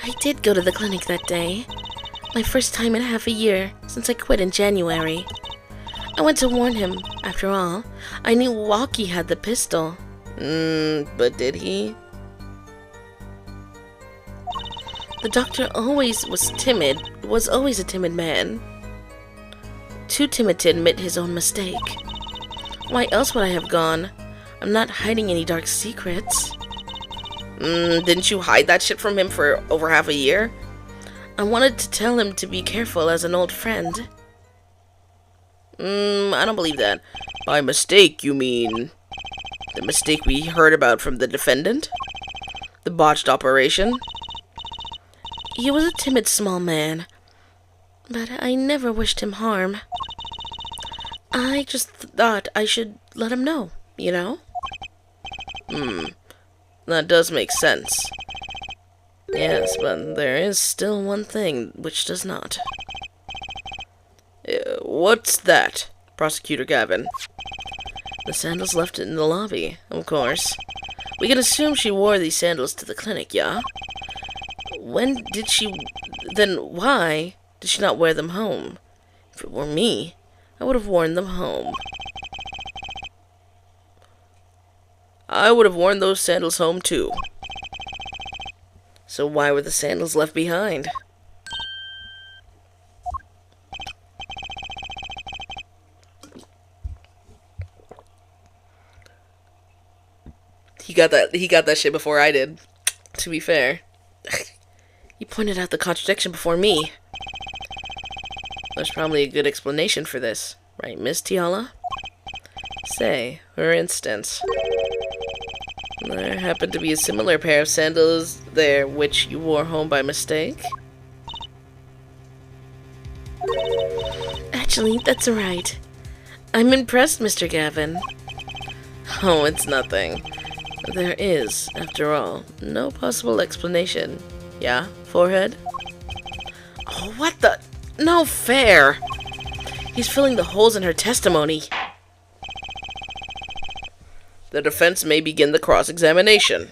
I did go to the clinic that day. My first time in half a year, since I quit in January. I went to warn him, after all. I knew Walkie had the pistol. But did he? The doctor always was always a timid man. Too timid to admit his own mistake. Why else would I have gone? I'm not hiding any dark secrets. Didn't you hide that shit from him for over half a year? I wanted to tell him to be careful as an old friend. I don't believe that. By mistake, you mean the mistake we heard about from the defendant? The botched operation? He was a timid small man, but I never wished him harm. I just thought I should let him know, you know? That does make sense. Yes, but there is still one thing which does not. What's that, Prosecutor Gavin? The sandals left in the lobby, of course. We can assume she wore these sandals to the clinic, yeah? Then why did she not wear them home? If it were me, I would have worn them home. I would have worn those sandals home too. So why were the sandals left behind? He got that shit before I did, to be fair. You pointed out the contradiction before me. There's probably a good explanation for this, right, Miss Tiala? Say, for instance, there happened to be a similar pair of sandals there which you wore home by mistake? Actually, that's right. I'm impressed, Mr. Gavin. Oh, it's nothing. There is, after all, no possible explanation. Yeah, forehead? Oh, what the? No fair! He's filling the holes in her testimony. The defense may begin the cross-examination.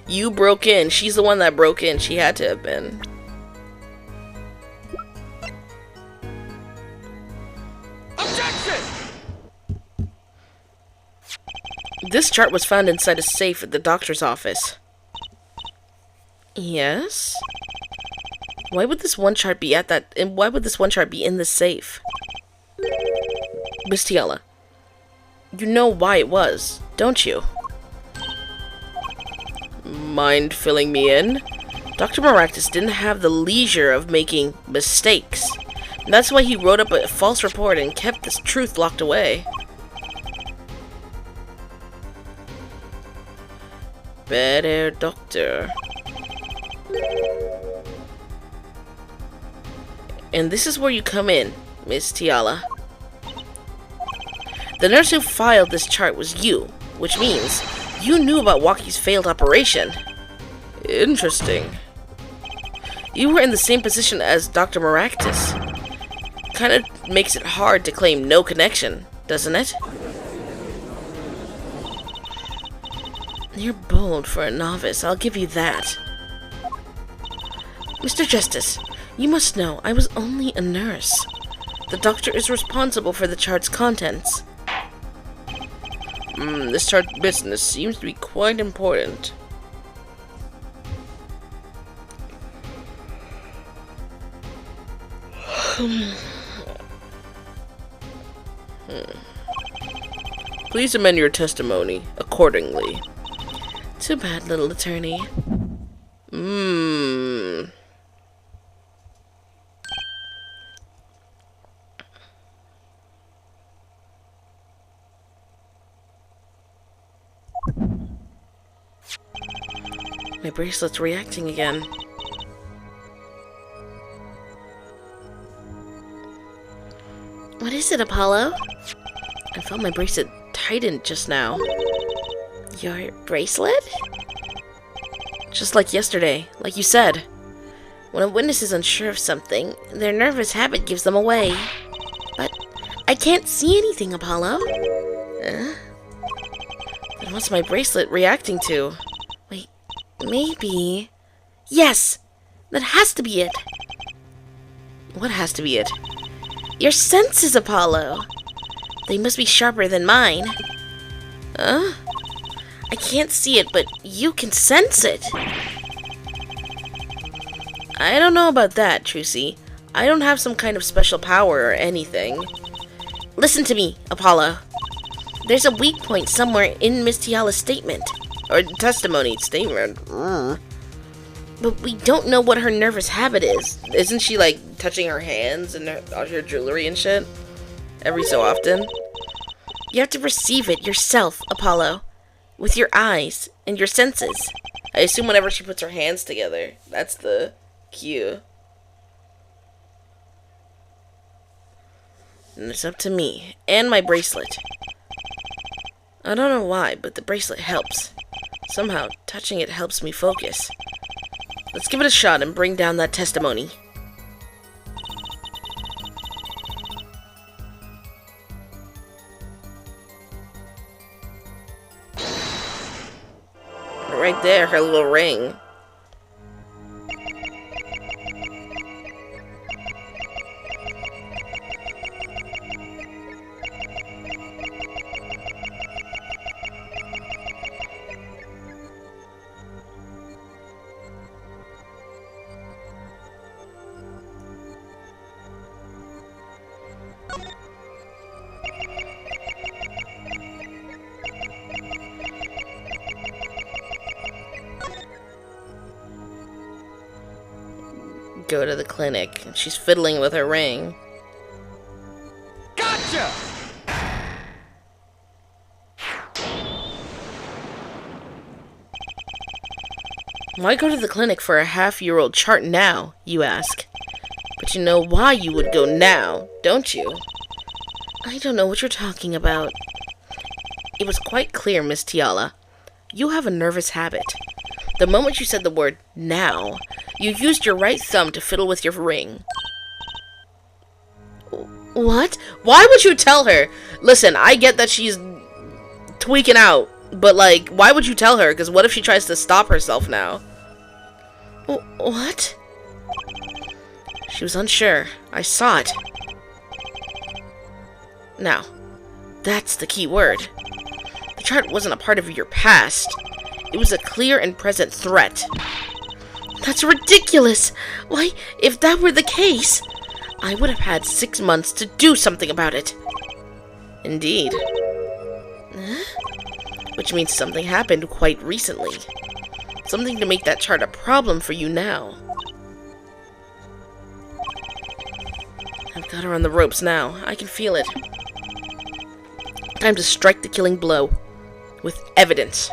You broke in. She's the one that broke in. She had to have been. Objection! This chart was found inside a safe at the doctor's office. Yes? Why would this one chart be and why would this one chart be in the safe? Miss Tiala, you know why it was, don't you? Mind filling me in? Dr. Maractus didn't have the leisure of making mistakes. And that's why he wrote up a false report and kept this truth locked away. Better doctor. And this is where you come in, Miss Tiala. The nurse who filed this chart was you, which means you knew about Walkie's failed operation. Interesting. You were in the same position as Dr. Maractus. Kind of makes it hard to claim no connection, doesn't it? You're bold for a novice, I'll give you that. Mr. Justice, you must know I was only a nurse. The doctor is responsible for the chart's contents. This chart business seems to be quite important. Please amend your testimony accordingly. Too bad, little attorney. My bracelet's reacting again. What is it, Apollo? I felt my bracelet tighten just now. Your bracelet? Just like yesterday, like you said. When a witness is unsure of something, their nervous habit gives them away. But I can't see anything, Apollo. Then what's my bracelet reacting to? Wait, maybe... Yes! That has to be it! What has to be it? Your senses, Apollo! They must be sharper than mine. Huh? I can't see it, but you can sense it. I don't know about that, Trucy. I don't have some kind of special power or anything. Listen to me, Apollo. There's a weak point somewhere in Miss Tiala's statement. Or testimony statement. But we don't know what her nervous habit is. Isn't she, like, touching her hands and all her jewelry and shit? Every so often? You have to perceive it yourself, Apollo. With your eyes and your senses. I assume whenever she puts her hands together, that's the cue. And it's up to me and my bracelet. I don't know why, but the bracelet helps. Somehow, touching it helps me focus. Let's give it a shot and bring down that testimony. Right there, her little ring. Go to the clinic. She's fiddling with her ring. Gotcha! Why go to the clinic for a half-year-old chart now, you ask? But you know why you would go now, don't you? I don't know what you're talking about. It was quite clear, Miss Tiala. You have a nervous habit. The moment you said the word now, you used your right thumb to fiddle with your ring. What? Why would you tell her? Listen, I get that she's tweaking out, but like, why would you tell her? Because what if she tries to stop herself now? What? She was unsure. I saw it. Now, that's the key word. The chart wasn't a part of your past. It was a clear and present threat. That's ridiculous! Why, if that were the case, I would have had 6 months to do something about it. Indeed. Which means something happened quite recently. Something to make that chart a problem for you now. I've got her on the ropes now. I can feel it. Time to strike the killing blow. With evidence.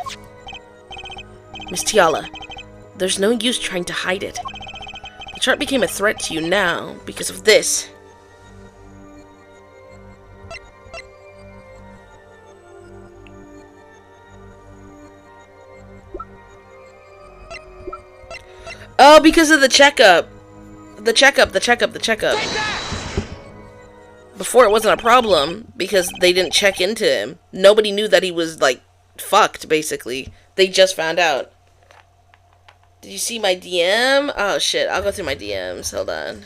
Miss Tiala, there's no use trying to hide it. The chart became a threat to you now because of this. Oh, because of the checkup. The checkup. Before it wasn't a problem because they didn't check into him. Nobody knew that he was, like, fucked, basically. They just found out. Did you see my DM? Oh, shit. I'll go through my DMs. Hold on.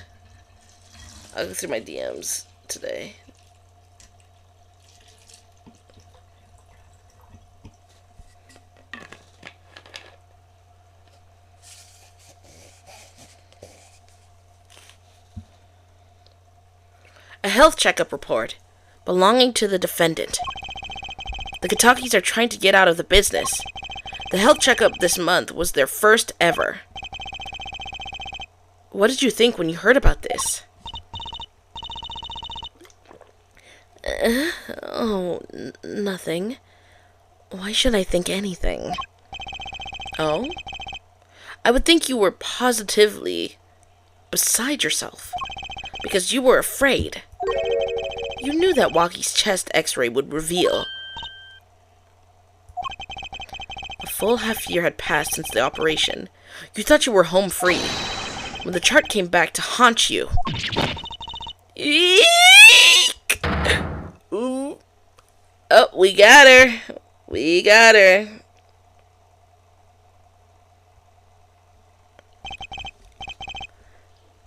I'll go through my DMs today. A health checkup report belonging to the defendant. The Katakis are trying to get out of the business. The health checkup this month was their first ever. What did you think when you heard about this? Nothing. Why should I think anything? Oh? I would think you were positively beside yourself because you were afraid. You knew that Walkie's chest x-ray would reveal. A full half year had passed since the operation. You thought you were home free when the chart came back to haunt you. Eek! Ooh. Oh, we got her. We got her.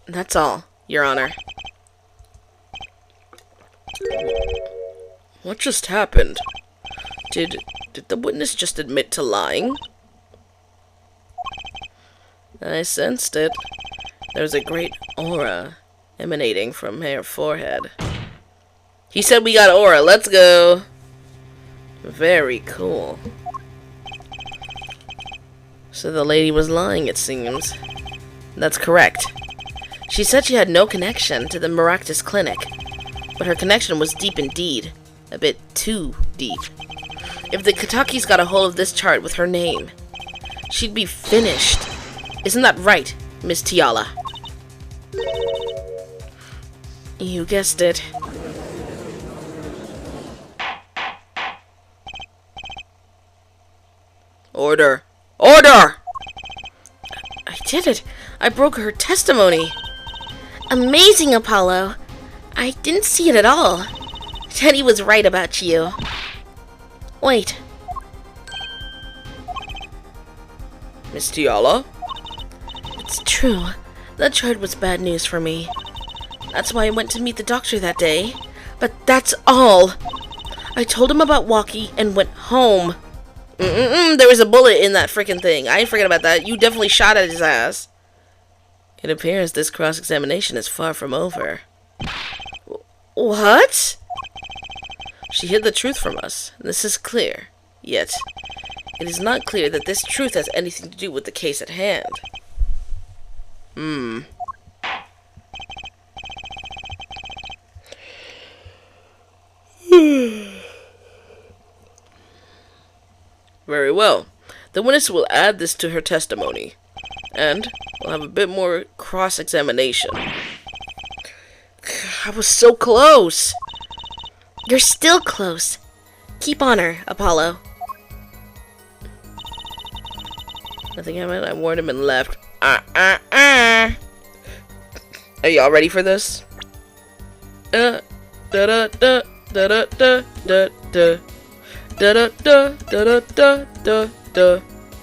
That's all, Your Honor. What just happened? Did the witness just admit to lying? I sensed it. There was a great aura emanating from her forehead. He said we got aura. Let's go. Very cool. So the lady was lying, it seems. That's correct. She said she had no connection to the Maractus Clinic, but her connection was deep indeed. A bit too deep. If the Katakis got a hold of this chart with her name, she'd be finished. Isn't that right, Miss Tiala? You guessed it. Order. Order! I did it. I broke her testimony. Amazing, Apollo. I didn't see it at all. Teddy was right about you. Wait. Miss Tiala? It's true. That chart was bad news for me. That's why I went to meet the doctor that day. But that's all. I told him about Walkie and went home. There was a bullet in that freaking thing. I ain't forget about that. You definitely shot at his ass. It appears this cross-examination is far from over. What? She hid the truth from us. This is clear. Yet, it is not clear that this truth has anything to do with the case at hand. Very well. The witness will add this to her testimony, and we'll have a bit more cross-examination. I was so close. You're still close. Keep on her, Apollo. Nothing happened. I warned him and left. Are y'all ready for this? Da da da da da da da da da da da da da da.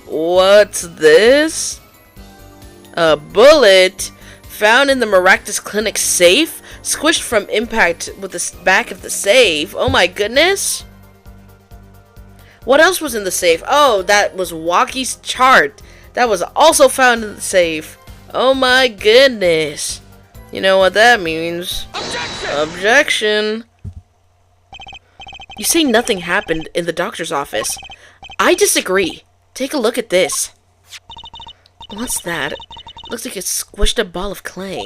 What's this? A bullet found in the Maractus Clinic safe, squished from impact with the back of the safe. Oh my goodness! What else was in the safe? Oh, that was Walkie's chart. That was also found in the safe. Oh my goodness! You know what that means? Objection! Objection. You say nothing happened in the doctor's office. I disagree. Take a look at this. What's that? It looks like it squished a ball of clay.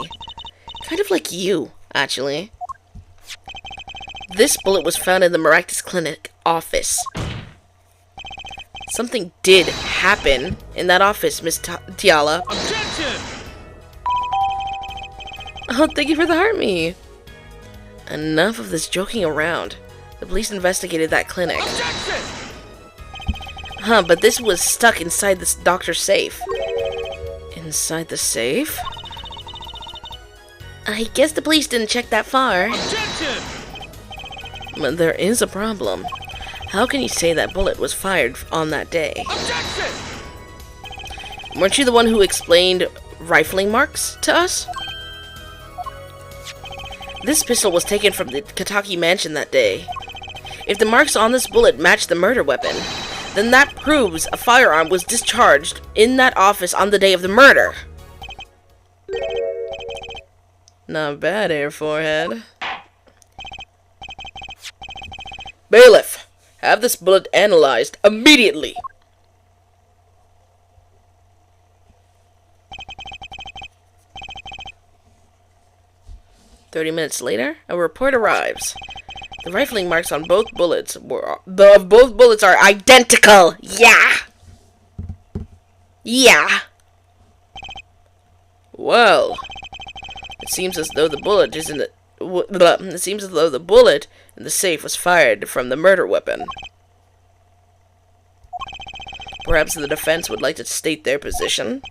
Kind of like you, actually. This bullet was found in the Maractus Clinic office. Something did happen in that office, Miss Tiala. Objection! Oh, thank you for the heart me. Enough of this joking around. The police investigated that clinic. Objection! But this was stuck inside this doctor's safe. Inside the safe? I guess the police didn't check that far. Objection! But there is a problem. How can you say that bullet was fired on that day? Objection! Weren't you the one who explained rifling marks to us? This pistol was taken from the Kataki mansion that day. If the marks on this bullet match the murder weapon, then that proves a firearm was discharged in that office on the day of the murder. Not bad, Air Forehead. Bailiff, have this bullet analyzed immediately. "30 minutes later, a report arrives. The rifling marks on both bullets are identical. Yeah. Well, it seems as though the bullet isn't. It seems as though the bullet in the safe was fired from the murder weapon. Perhaps the defense would like to state their position.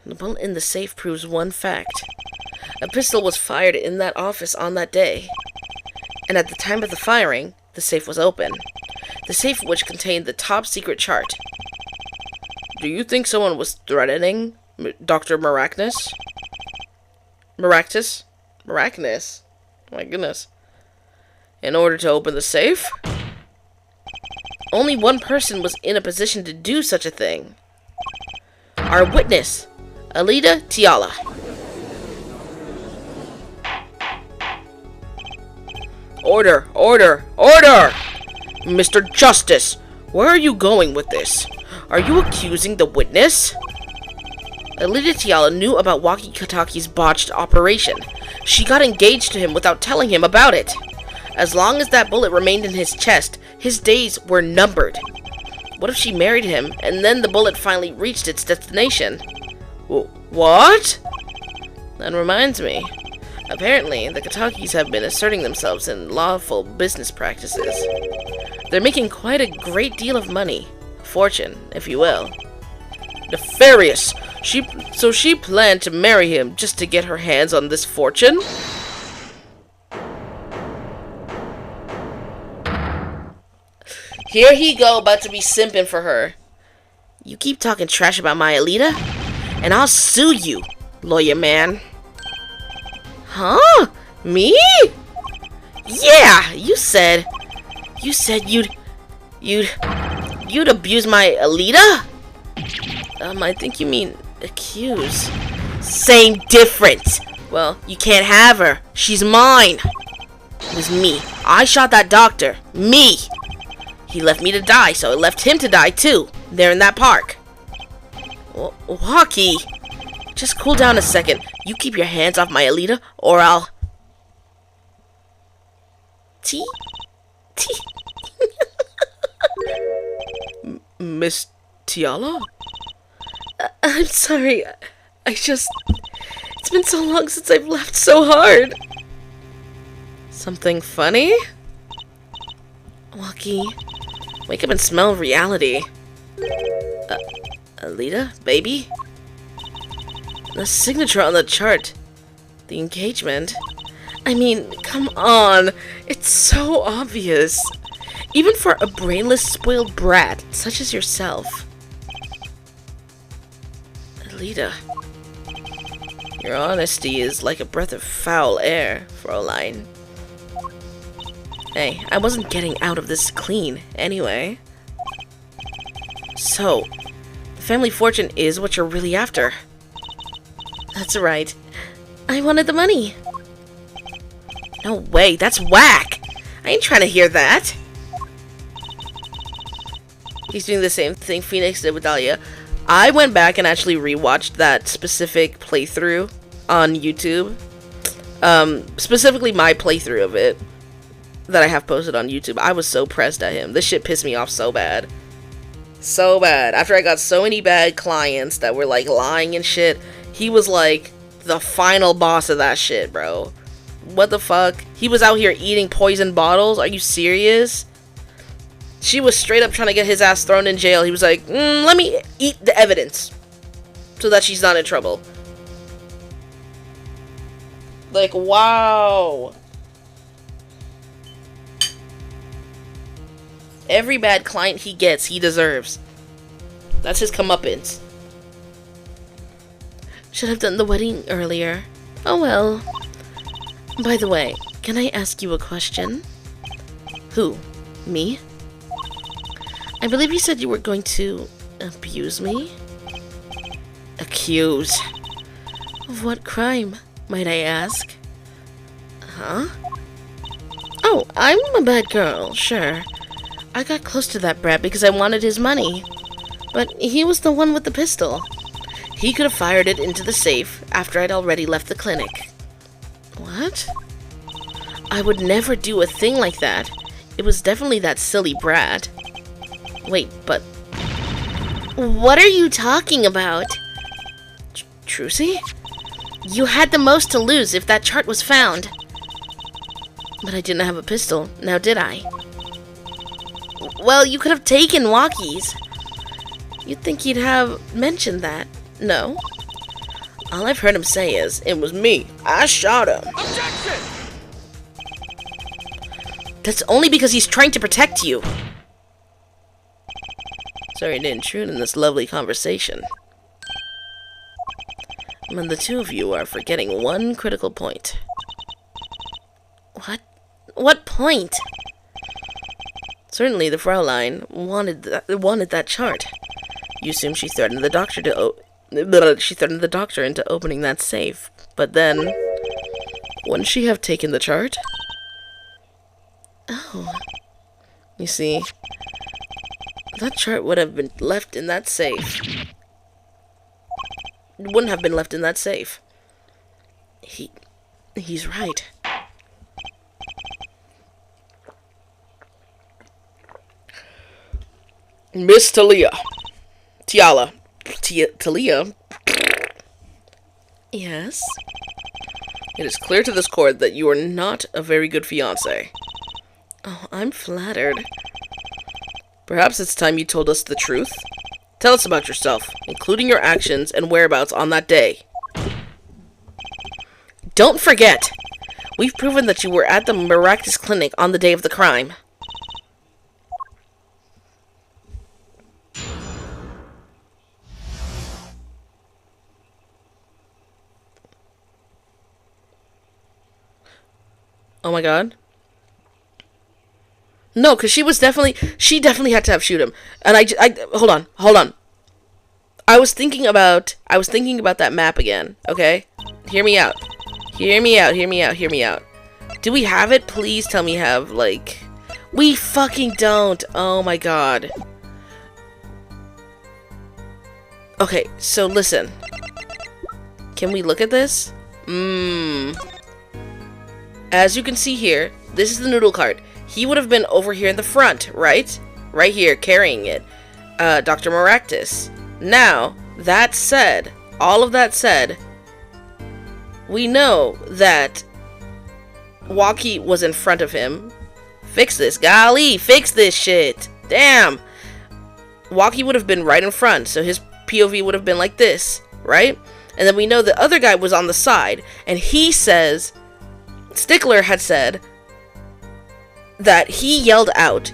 The bullet in the safe proves one fact. A pistol was fired in that office on that day. And at the time of the firing, the safe was open. The safe which contained the top secret chart. Do you think someone was threatening Dr. Maracnus? Maractus? Maracnus? Oh my goodness. In order to open the safe? Only one person was in a position to do such a thing. Our witness, Alida Tiala. Order! Order! Order! Mr. Justice, where are you going with this? Are you accusing the witness? Alida Tiala knew about Wakikataki's botched operation. She got engaged to him without telling him about it. As long as that bullet remained in his chest, his days were numbered. What if she married him, and then the bullet finally reached its destination? What? That reminds me. Apparently, the Katakis have been asserting themselves in lawful business practices. They're making quite a great deal of money. Fortune, if you will. Nefarious! So she planned to marry him just to get her hands on this fortune? Here he go, about to be simping for her. You keep talking trash about my Alida, and I'll sue you, lawyer man. Huh? Me? Yeah, you said you'd abuse my Alida? I think you mean accuse. Same difference. Well, you can't have her. She's mine. It was me. I shot that doctor. Me. He left me to die, so I left him to die too. There in that park. Waki, just cool down a second. You keep your hands off my Alida, or I'll... T? Miss Tiala? I'm sorry. It's been so long since I've laughed so hard. Something funny? Waki, wake up and smell reality. Alida, baby? The signature on the chart. The engagement. I mean, come on. It's so obvious. Even for a brainless, spoiled brat such as yourself. Alida, your honesty is like a breath of foul air, Fräulein. Hey, I wasn't getting out of this clean, anyway. So, the family fortune is what you're really after. That's right. I wanted the money. No way, that's whack! I ain't trying to hear that. He's doing the same thing Phoenix did with Dahlia. I went back and actually rewatched that specific playthrough on YouTube. Specifically my playthrough of it that I have posted on YouTube. I was so pressed at him. This shit pissed me off so bad. So bad. After I got so many bad clients that were like lying and shit, he was like the final boss of that shit, bro. What the fuck? He was out here eating poison bottles? Are you serious? She was straight up trying to get his ass thrown in jail. He was like, let me eat the evidence so that she's not in trouble. Like, wow. Every bad client he gets, he deserves. That's his comeuppance. Should have done the wedding earlier. Oh well. By the way, can I ask you a question? Who? Me? I believe you said you were going to abuse me? Accuse? Of what crime, might I ask? Huh? Oh, I'm a bad girl, sure. I got close to that brat because I wanted his money. But he was the one with the pistol. He could have fired it into the safe after I'd already left the clinic. What? I would never do a thing like that. It was definitely that silly brat. Wait, but... What are you talking about? Trucy? You had the most to lose if that chart was found. But I didn't have a pistol, now did I? Well, you could have taken Walkie's. You'd think he'd have mentioned that. No. All I've heard him say is, "It was me. I shot him." Objection! That's only because he's trying to protect you. Sorry to intrude in this lovely conversation. But the two of you are forgetting one critical point. What? What point? Certainly the Fraulein wanted that chart. You assume she threatened the doctor into opening that safe. But then, wouldn't she have taken the chart? Oh. You see, that chart would have been left in that safe. It wouldn't have been left in that safe. He's right. Miss Talia. Talia? Yes? It is clear to this court that you are not a very good fiancé. Oh, I'm flattered. Perhaps it's time you told us the truth? Tell us about yourself, including your actions and whereabouts on that day. Don't forget! We've proven that you were at the Maractus Clinic on the day of the crime. Oh my god. No, because she definitely had to have shoot him. And hold on. I was thinking about that map again, okay? Hear me out. Do we have it? Please tell me have, like... We fucking don't. Oh my god. Okay, so listen. Can we look at this? As you can see here, this is the noodle cart. He would have been over here in the front, right? Right here, carrying it. Dr. Maractus. Now, that said, all of that said, we know that Walkie was in front of him. Fix this. Golly, fix this shit. Damn. Walkie would have been right in front, so his POV would have been like this, right? And then we know the other guy was on the side, and he says... Stickler had said that he yelled out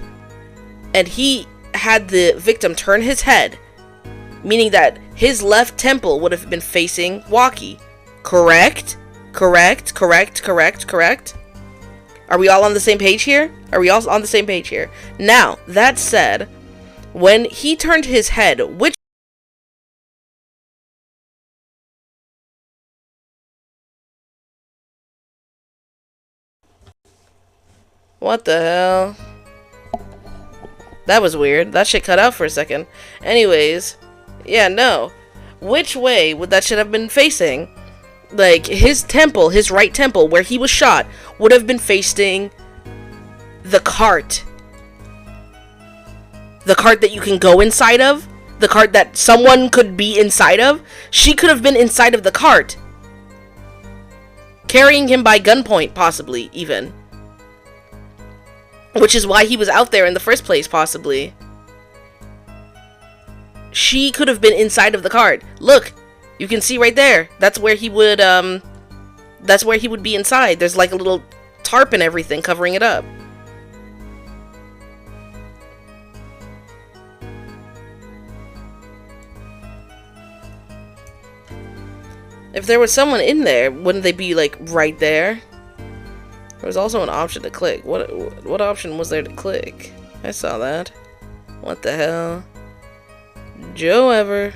and he had the victim turn his head, meaning that his left temple would have been facing Walkie. Correct? Correct? Are we all on the same page here? Now, that said, when he turned his head, which what the hell? That was weird. That shit cut out for a second. Anyways, yeah, no. Which way would that shit have been facing? Like, his temple, his right temple, where he was shot, would have been facing the cart. The cart that you can go inside of? The cart that someone could be inside of? She could have been inside of the cart. Carrying him by gunpoint, possibly, even. Which is why he was out there in the first place, possibly. She could have been inside of the cart. Look, you can see right there. That's where he would be inside. There's like a little tarp and everything covering it up. If there was someone in there, wouldn't they be like right there? There was also an option to click. What option was there to click? I saw that. What the hell? Joe Ever.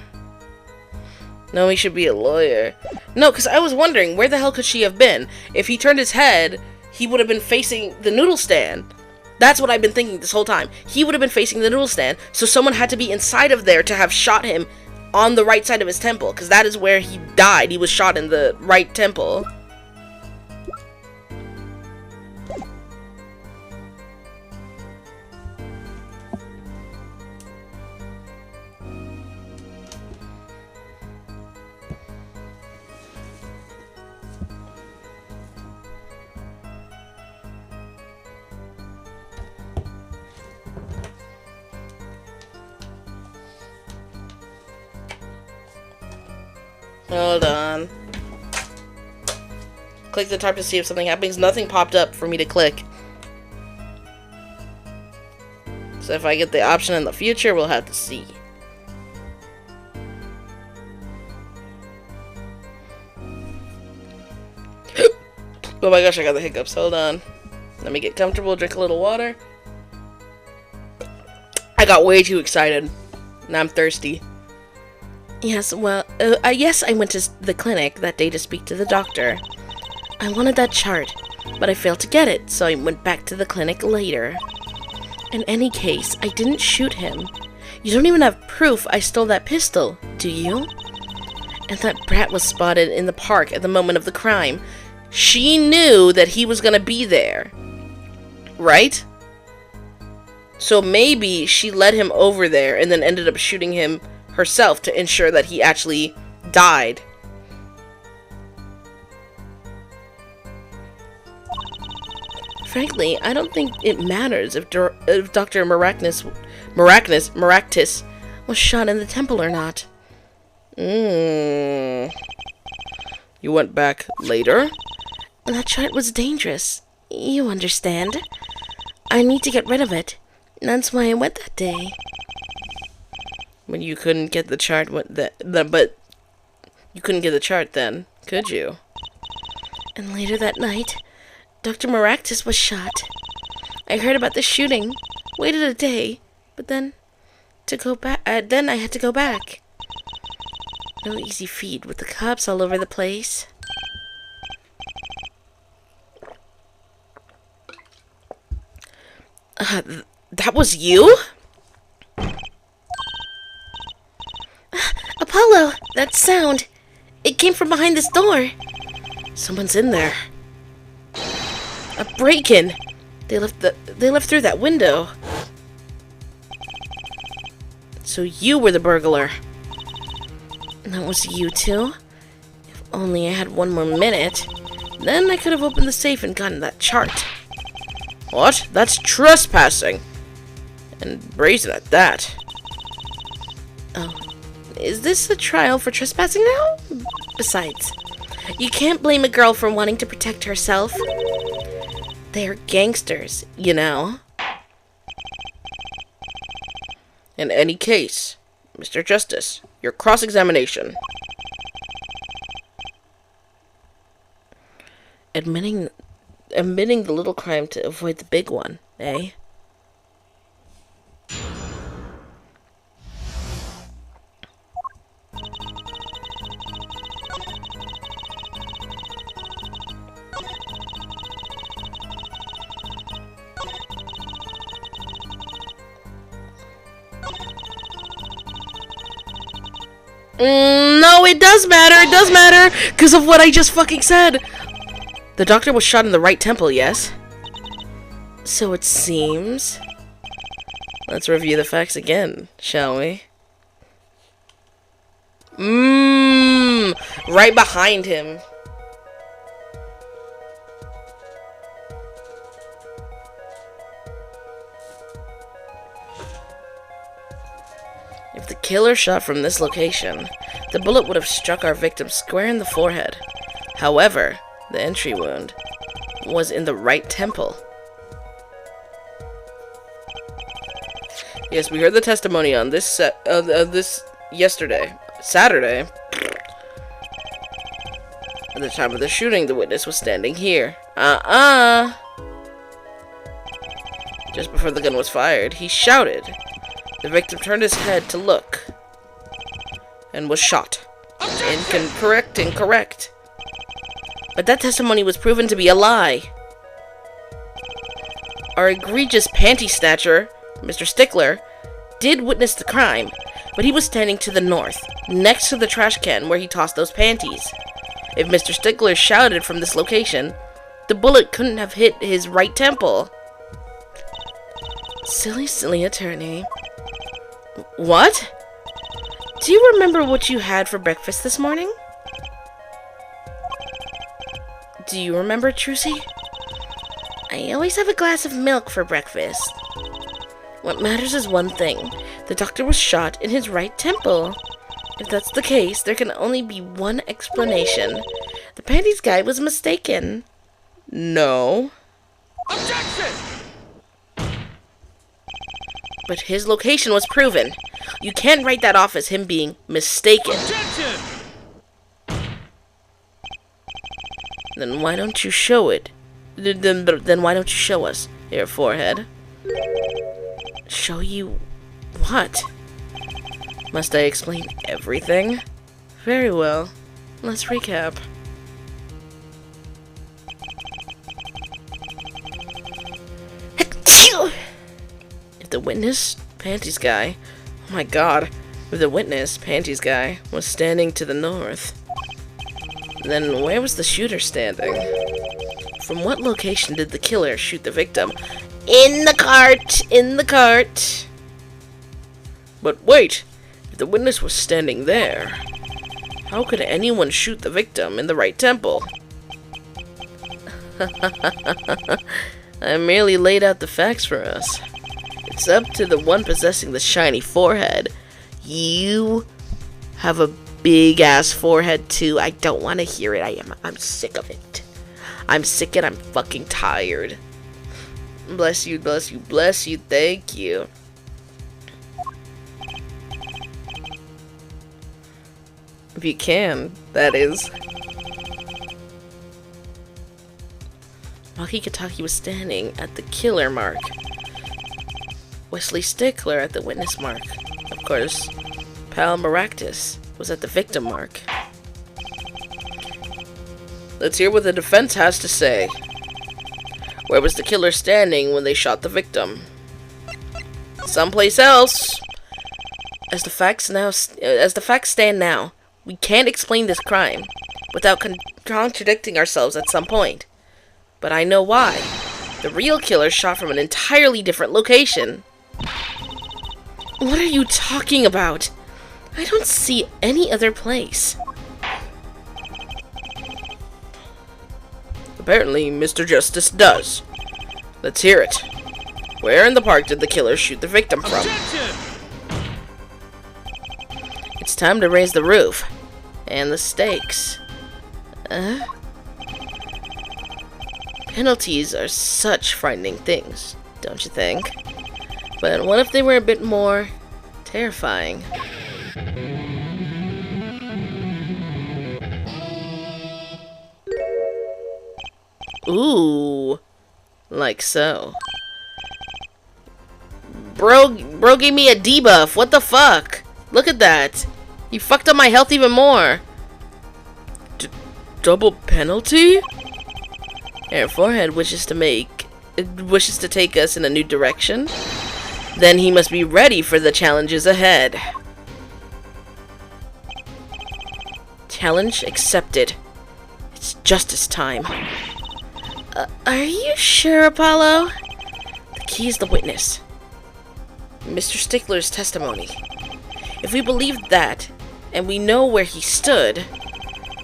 No, he should be a lawyer. No, because I was wondering, where the hell could she have been? If he turned his head, he would have been facing the noodle stand. That's what I've been thinking this whole time. He would have been facing the noodle stand, so someone had to be inside of there to have shot him on the right side of his temple, because that is where he died. He was shot in the right temple. Hold on. Click the type to see if something happens. Nothing popped up for me to click. So if I get the option in the future, we'll have to see. Oh my gosh, I got the hiccups. Hold on. Let me get comfortable, drink a little water. I got way too excited. Now I'm thirsty. Yes, well, yes, I went to the clinic that day to speak to the doctor. I wanted that chart, but I failed to get it, so I went back to the clinic later. In any case, I didn't shoot him. You don't even have proof I stole that pistol, do you? And that brat was spotted in the park at the moment of the crime. She knew that he was gonna be there. Right? So maybe she led him over there and then ended up shooting him herself to ensure that he actually died. Frankly, I don't think it matters if Dr. Maractus was shot in the temple or not. You went back later? That chart was dangerous. You understand? I need to get rid of it. That's why I went that day. When you couldn't get the chart, but you couldn't get the chart then, could you? And later that night, Dr. Maractus was shot. I heard about the shooting, waited a day, but then I had to go back. No easy feat with the cops all over the place. That was you? Apollo, that sound. It came from behind this door. Someone's in there. A break-in. They left through that window. So you were the burglar. That was you too? If only I had one more minute. Then I could have opened the safe and gotten that chart. What? That's trespassing. And brazen at that. Oh. Is this a trial for trespassing now? Besides, you can't blame a girl for wanting to protect herself. They're gangsters, you know. In any case, Mr. Justice, your cross-examination. Admitting the little crime to avoid the big one, eh? No, it does matter. It does matter because of what I just fucking said. The doctor was shot in the right temple, yes? So it seems. Let's review the facts again, shall we? Right behind him. If the killer shot from this location, the bullet would have struck our victim square in the forehead. However, the entry wound was in the right temple. Yes, we heard the testimony on this Saturday. At the time of the shooting, the witness was standing here. Just before the gun was fired, he shouted. The victim turned his head to look and was shot. Incorrect. But that testimony was proven to be a lie. Our egregious panty snatcher, Mr. Stickler, did witness the crime, but he was standing to the north, next to the trash can where he tossed those panties. If Mr. Stickler shouted from this location, the bullet couldn't have hit his right temple. Silly attorney. What? Do you remember what you had for breakfast this morning? Do you remember, Trucy? I always have a glass of milk for breakfast. What matters is one thing. The doctor was shot in his right temple. If that's the case, there can only be one explanation. The panties guy was mistaken. No. Objection! But his location was proven. You can't write that off as him being mistaken. Objection! Then why don't you show it? Then why don't you show us? Here, forehead. Show you what? Must I explain everything? Very well. Let's recap. If the witness, panties guy, oh my god, if the witness, panties guy, was standing to the north, then where was the shooter standing? From what location did the killer shoot the victim? In the cart! In the cart! But wait, if the witness was standing there, how could anyone shoot the victim in the right temple? I merely laid out the facts for us. It's up to the one possessing the shiny forehead. You have a big ass forehead too. I don't want to hear it. I'm sick of it. I'm sick and I'm fucking tired. Bless you, bless you, bless you. Thank you. If you can, that is. Makikataki was standing at the killer mark. Wesley Stickler at the witness mark. Of course, Pal Maractus was at the victim mark. Let's hear what the defense has to say. Where was the killer standing when they shot the victim? Someplace else. As the facts stand now, we can't explain this crime without contradicting ourselves at some point. But I know why. The real killer shot from an entirely different location. What are you talking about? I don't see any other place. Apparently, Mr. Justice does. Let's hear it. Where in the park did the killer shoot the victim from? Objection! It's time to raise the roof. And the stakes. Penalties are such frightening things, don't you think? But what if they were a bit more terrifying? Ooh, like so. Bro gave me a debuff. What the fuck? Look at that. You fucked up my health even more. Double penalty? Here, forehead wishes to take us in a new direction. Then he must be ready for the challenges ahead. Challenge accepted. It's justice time. Are you sure, Apollo? The key is the witness. Mr. Stickler's testimony. If we believe that, and we know where he stood,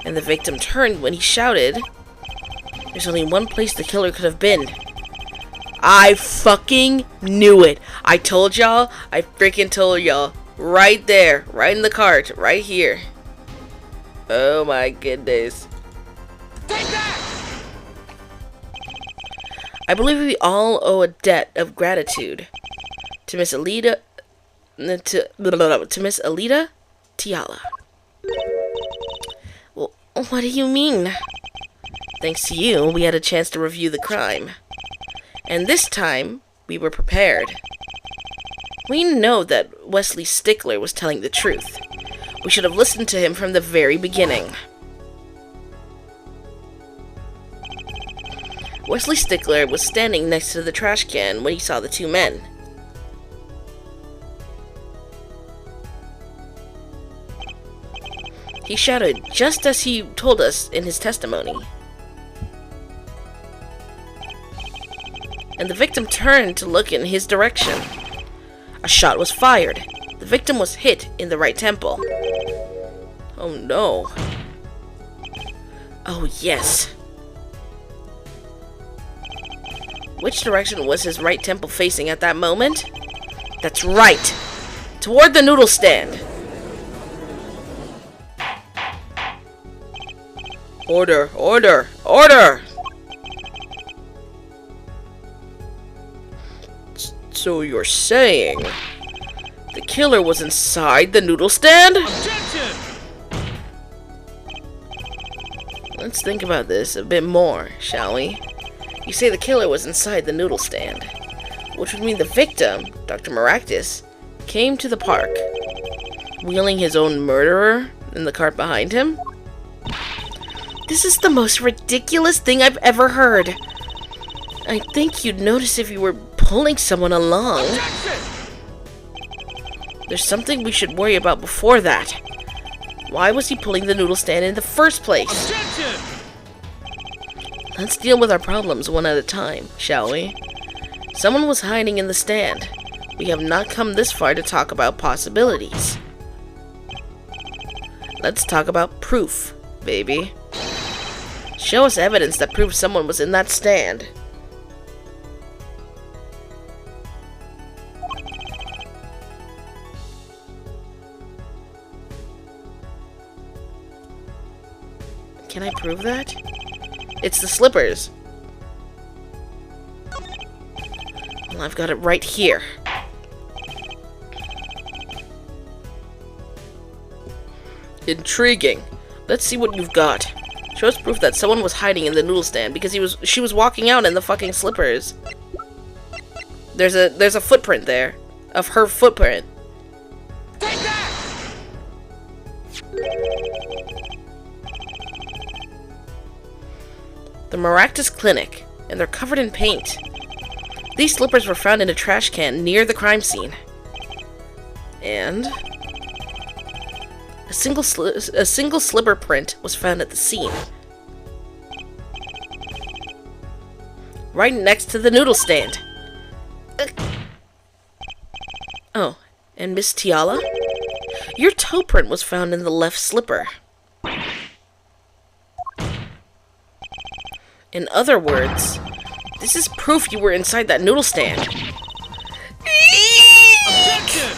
and the victim turned when he shouted, there's only one place the killer could have been. I fucking knew it. I told y'all. I freaking told y'all. Right there. Right in the cart. Right here. Oh my goodness. Take that! I believe we all owe a debt of gratitude to Miss Alita Tiala. Well, what do you mean? Thanks to you, we had a chance to review the crime. And this time, we were prepared. We know that Wesley Stickler was telling the truth. We should have listened to him from the very beginning. Wesley Stickler was standing next to the trash can when he saw the two men. He shouted just as he told us in his testimony. And the victim turned to look in his direction. A shot was fired. The victim was hit in the right temple. Oh no. Oh yes. Which direction was his right temple facing at that moment? That's right! Toward the noodle stand! Order, order, order! So you're saying the killer was inside the noodle stand? Objection! Let's think about this a bit more, shall we? You say the killer was inside the noodle stand, which would mean the victim, Dr. Maractus, came to the park, wheeling his own murderer in the cart behind him? This is the most ridiculous thing I've ever heard. I think you'd notice if you were pulling someone along. Objection! There's something we should worry about before that. Why was he pulling the noodle stand in the first place? Objection! Let's deal with our problems one at a time, shall we? Someone was hiding in the stand. We have not come this far to talk about possibilities. Let's talk about proof, baby. Show us evidence that proves someone was in that stand. Can I prove that? It's the slippers. Well, I've got it right here. Intriguing. Let's see what you've got. Show us proof that someone was hiding in the noodle stand because she was walking out in the fucking slippers. There's a footprint there of her footprint. Take that! The Maractus Clinic, and they're covered in paint. These slippers were found in a trash can near the crime scene. And a single slipper print was found at the scene. Right next to the noodle stand. Oh, and Miss Tiala? Your toe print was found in the left slipper. In other words, this is proof you were inside that noodle stand. Objection!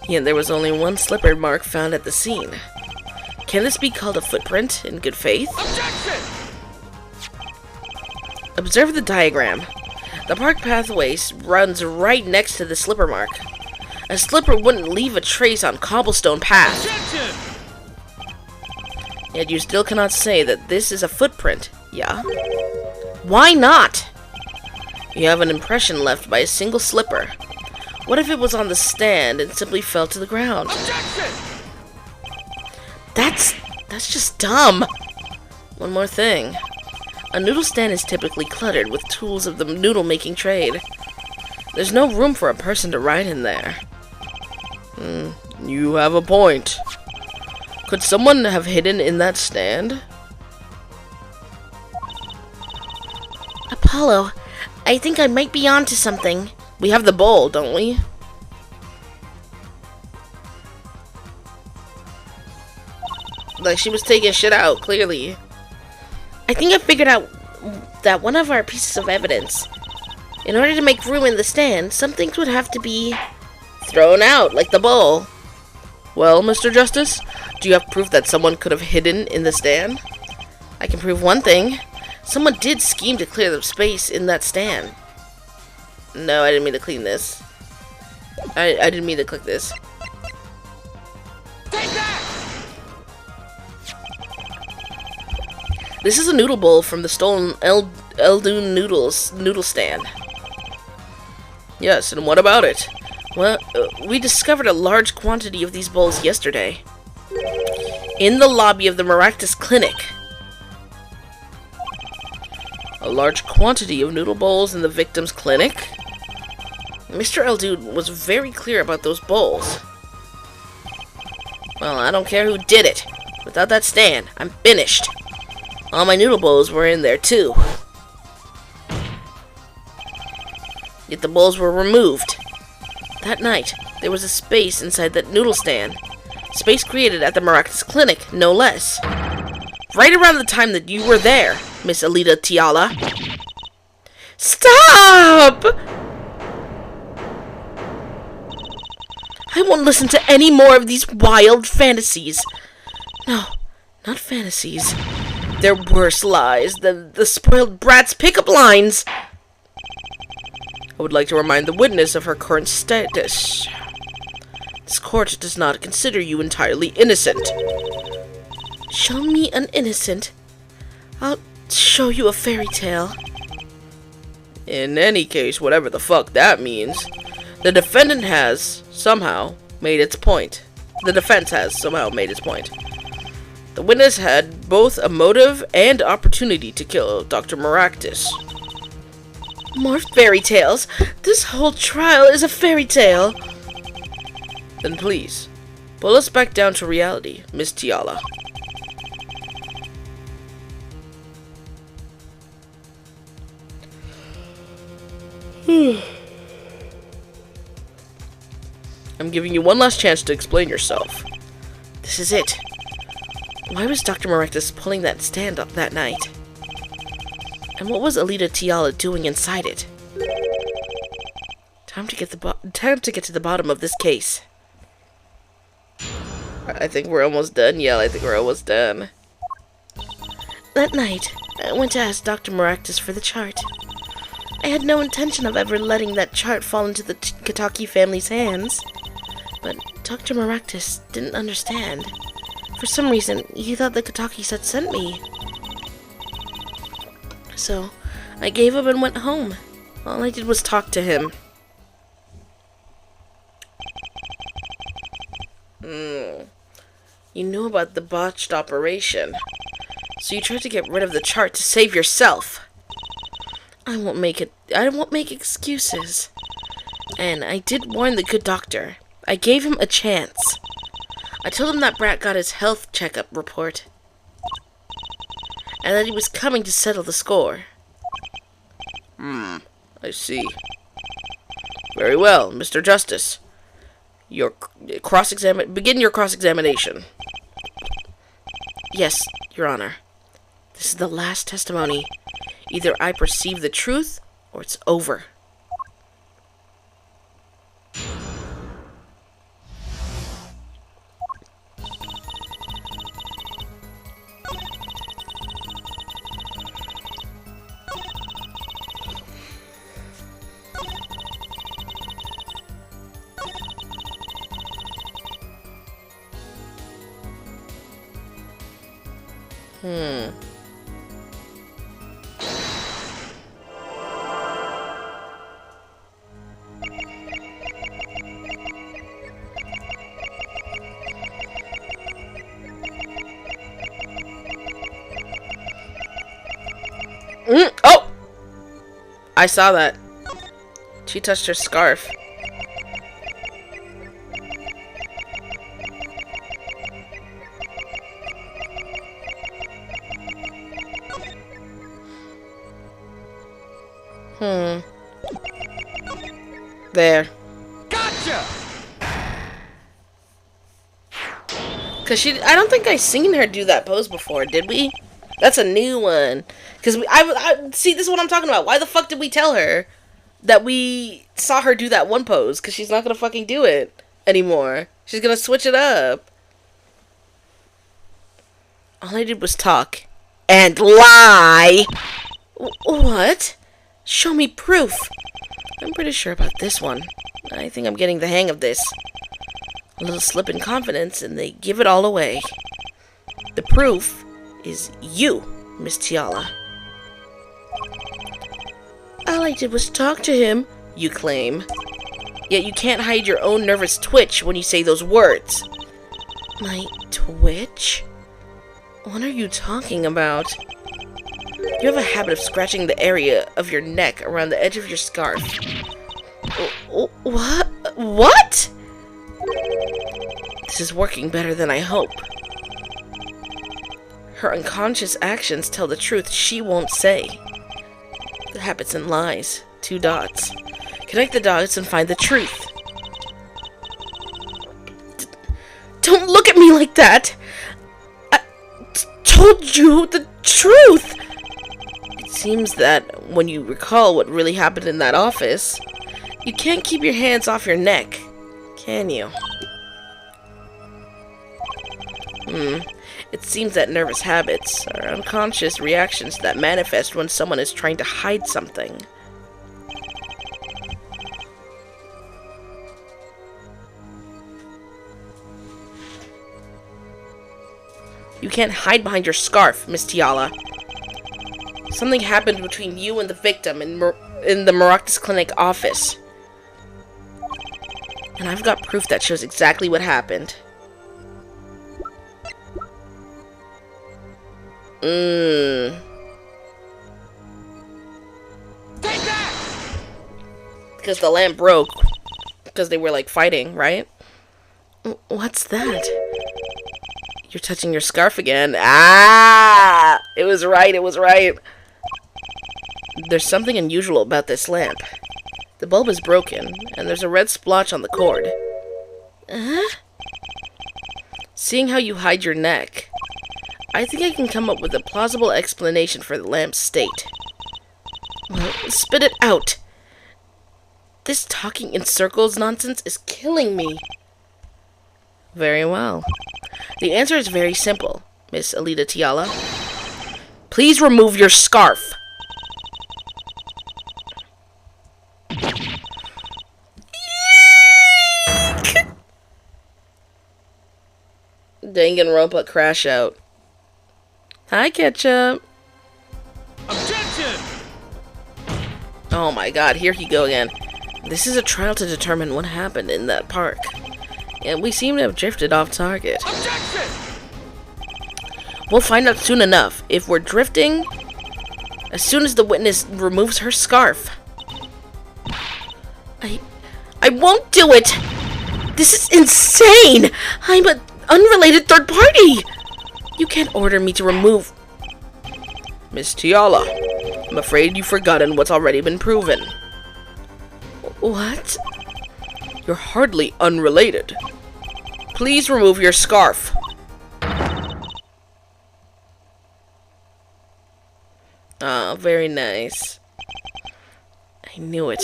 Yet there was only one slipper mark found at the scene. Can this be called a footprint in good faith? Objection! Observe the diagram. The park pathway runs right next to the slipper mark. A slipper wouldn't leave a trace on cobblestone path. Objection! Yet you still cannot say that this is a footprint, yeah? Why not? You have an impression left by a single slipper. What if it was on the stand and simply fell to the ground? Objection! That's just dumb. One more thing. A noodle stand is typically cluttered with tools of the noodle making trade. There's no room for a person to ride in there. You have a point. Could someone have hidden in that stand? Apollo, I think I might be onto something. We have the bowl, don't we? Like, she was taking shit out, clearly. I think I figured out that one of our pieces of evidence, in order to make room in the stand, some things would have to be thrown out, like the bowl. Well, Mr. Justice, do you have proof that someone could have hidden in the stand? I can prove one thing. Someone did scheme to clear the space in that stand. No, I didn't mean to clean this. I didn't mean to click this. Take that! This is a noodle bowl from the stolen Eldoon noodle stand. Yes, and what about it? Well, we discovered a large quantity of these bowls yesterday. In the lobby of the Maractus Clinic. A large quantity of noodle bowls in the victim's clinic? Mr. Eldoon was very clear about those bowls. Well, I don't care who did it. Without that stand, I'm finished. All my noodle bowls were in there too. Yet the bowls were removed. That night, there was a space inside that noodle stand. Space created at the Maractus Clinic, no less. Right around the time that you were there, Miss Alita Tiala. Stop! I won't listen to any more of these wild fantasies. No, not fantasies. They're worse lies than the spoiled brat's pickup lines. I would like to remind the witness of her current status. This court does not consider you entirely innocent. Show me an innocent. I'll show you a fairy tale. In any case, whatever the fuck that means, the defendant has somehow made its point. The defense has somehow made its point. The witness had both a motive and opportunity to kill Dr. Maractus. More fairy tales? This whole trial is a fairy tale. Then please, pull us back down to reality, Miss Tiala. I'm giving you one last chance to explain yourself. This is it. Why was Dr. Maractus pulling that stand up that night? And what was Alita Tiala doing inside it? Time to get to the bottom of this case. I think we're almost done, Yell. I think we're almost done. That night, I went to ask Dr. Maractus for the chart. I had no intention of ever letting that chart fall into the Kataki family's hands. But Dr. Maractus didn't understand. For some reason, he thought the Katakis had sent me. So, I gave up and went home. All I did was talk to him. You knew about the botched operation, so you tried to get rid of the chart to save yourself. I won't make excuses. And I did warn the good doctor. I gave him a chance. I told him that brat got his health checkup report. And that he was coming to settle the score. I see. Very well, Mr. Justice. Begin your cross-examination. Yes, Your Honor. This is the last testimony. Either I perceive the truth, or it's over. Oh! I saw that. She touched her scarf. There. Gotcha! Cause I don't think I seen her do that pose before, did we? That's a new one. Cause I see, this is what I'm talking about. Why the fuck did we tell her that we saw her do that one pose? Cause she's not gonna fucking do it anymore. She's gonna switch it up. All I did was talk and lie. What? Show me proof. I'm pretty sure about this one. I think I'm getting the hang of this. A little slip in confidence and they give it all away. The proof is you, Miss Tiala. All I did was talk to him, you claim. Yet you can't hide your own nervous twitch when you say those words. My twitch? What are you talking about? You have a habit of scratching the area of your neck around the edge of your scarf. What? What? This is working better than I hope. Her unconscious actions tell the truth she won't say. The habits and lies. 2 dots. Connect the dots and find the truth. Don't look at me like that! I told you the truth! It seems that when you recall what really happened in that office, you can't keep your hands off your neck, can you? It seems that nervous habits are unconscious reactions that manifest when someone is trying to hide something. You can't hide behind your scarf, Miss Tiala. Something happened between you and the victim in the Maractus Clinic office. And I've got proof that shows exactly what happened. Take that! Because the lamp broke. Because they were, like, fighting, right? What's that? You're touching your scarf again. Ah! It was right, it was right. There's something unusual about this lamp. The bulb is broken, and there's a red splotch on the cord. Seeing how you hide your neck, I think I can come up with a plausible explanation for the lamp's state. Well, spit it out! This talking in circles nonsense is killing me. Very well. The answer is very simple, Miss Alita Tiala. Please remove your scarf. Danganronpa crash out. Hi, Ketchup. Objection! Oh my god, here he go again. This is a trial to determine what happened in that park. And we seem to have drifted off target. Objection! We'll find out soon enough if we're drifting as soon as the witness removes her scarf. I won't do it! This is insane! I'm an unrelated third party! You can't order me to remove... Miss Tiala, I'm afraid you've forgotten what's already been proven. What? You're hardly unrelated. Please remove your scarf. Ah, very nice. I knew it.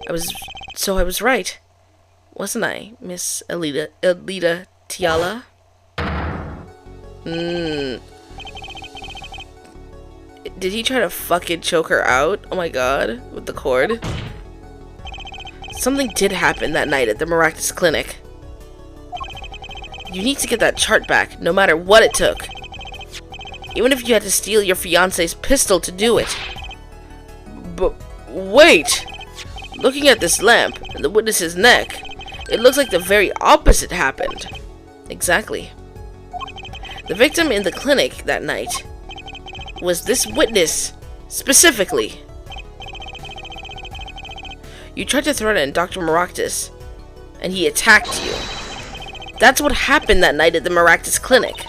I was right. Wasn't I, Miss Alita Tiala? Did he try to fucking choke her out? Oh my god, with the cord? Something did happen that night at the Maractus Clinic. You need to get that chart back, no matter what it took. Even if you had to steal your fiancé's pistol to do it. But wait! Looking at this lamp and the witness's neck, it looks like the very opposite happened. Exactly. The victim in the clinic that night was this witness, specifically. You tried to threaten Dr. Maractus, and he attacked you. That's what happened that night at the Maractus Clinic.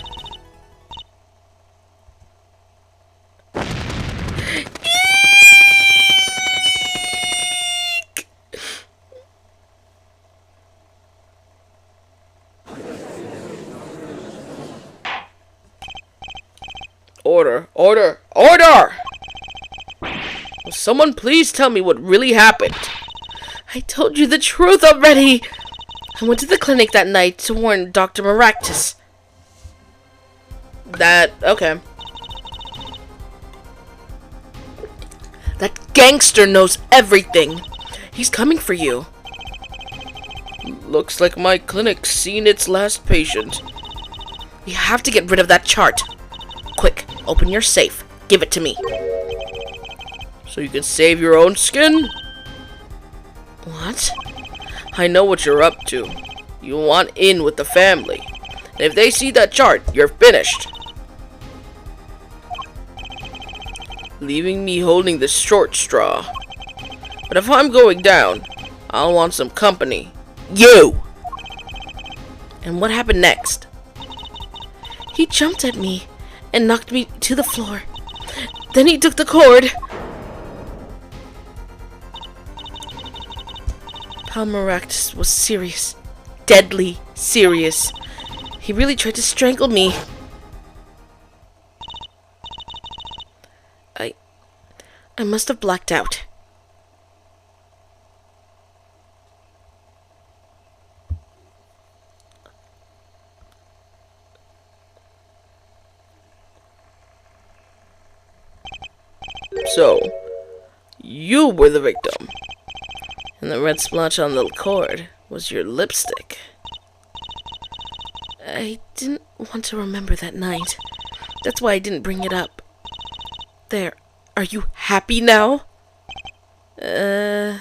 Order! Order! Order! Will someone please tell me what really happened? I told you the truth already! I went to the clinic that night to warn Dr. Maractus. Okay. That gangster knows everything. He's coming for you. Looks like my clinic's seen its last patient. We have to get rid of that chart. Quick, open your safe. Give it to me. So you can save your own skin? What? I know what you're up to. You want in with the family. And if they see that chart, you're finished. Leaving me holding the short straw. But if I'm going down, I'll want some company. You! And what happened next? He jumped at me and knocked me to the floor. Then he took the cord. Maractus was serious. Deadly serious. He really tried to strangle me. I must have blacked out. So, you were the victim. And the red splotch on the cord was your lipstick. I didn't want to remember that night. That's why I didn't bring it up. There. Are you happy now? I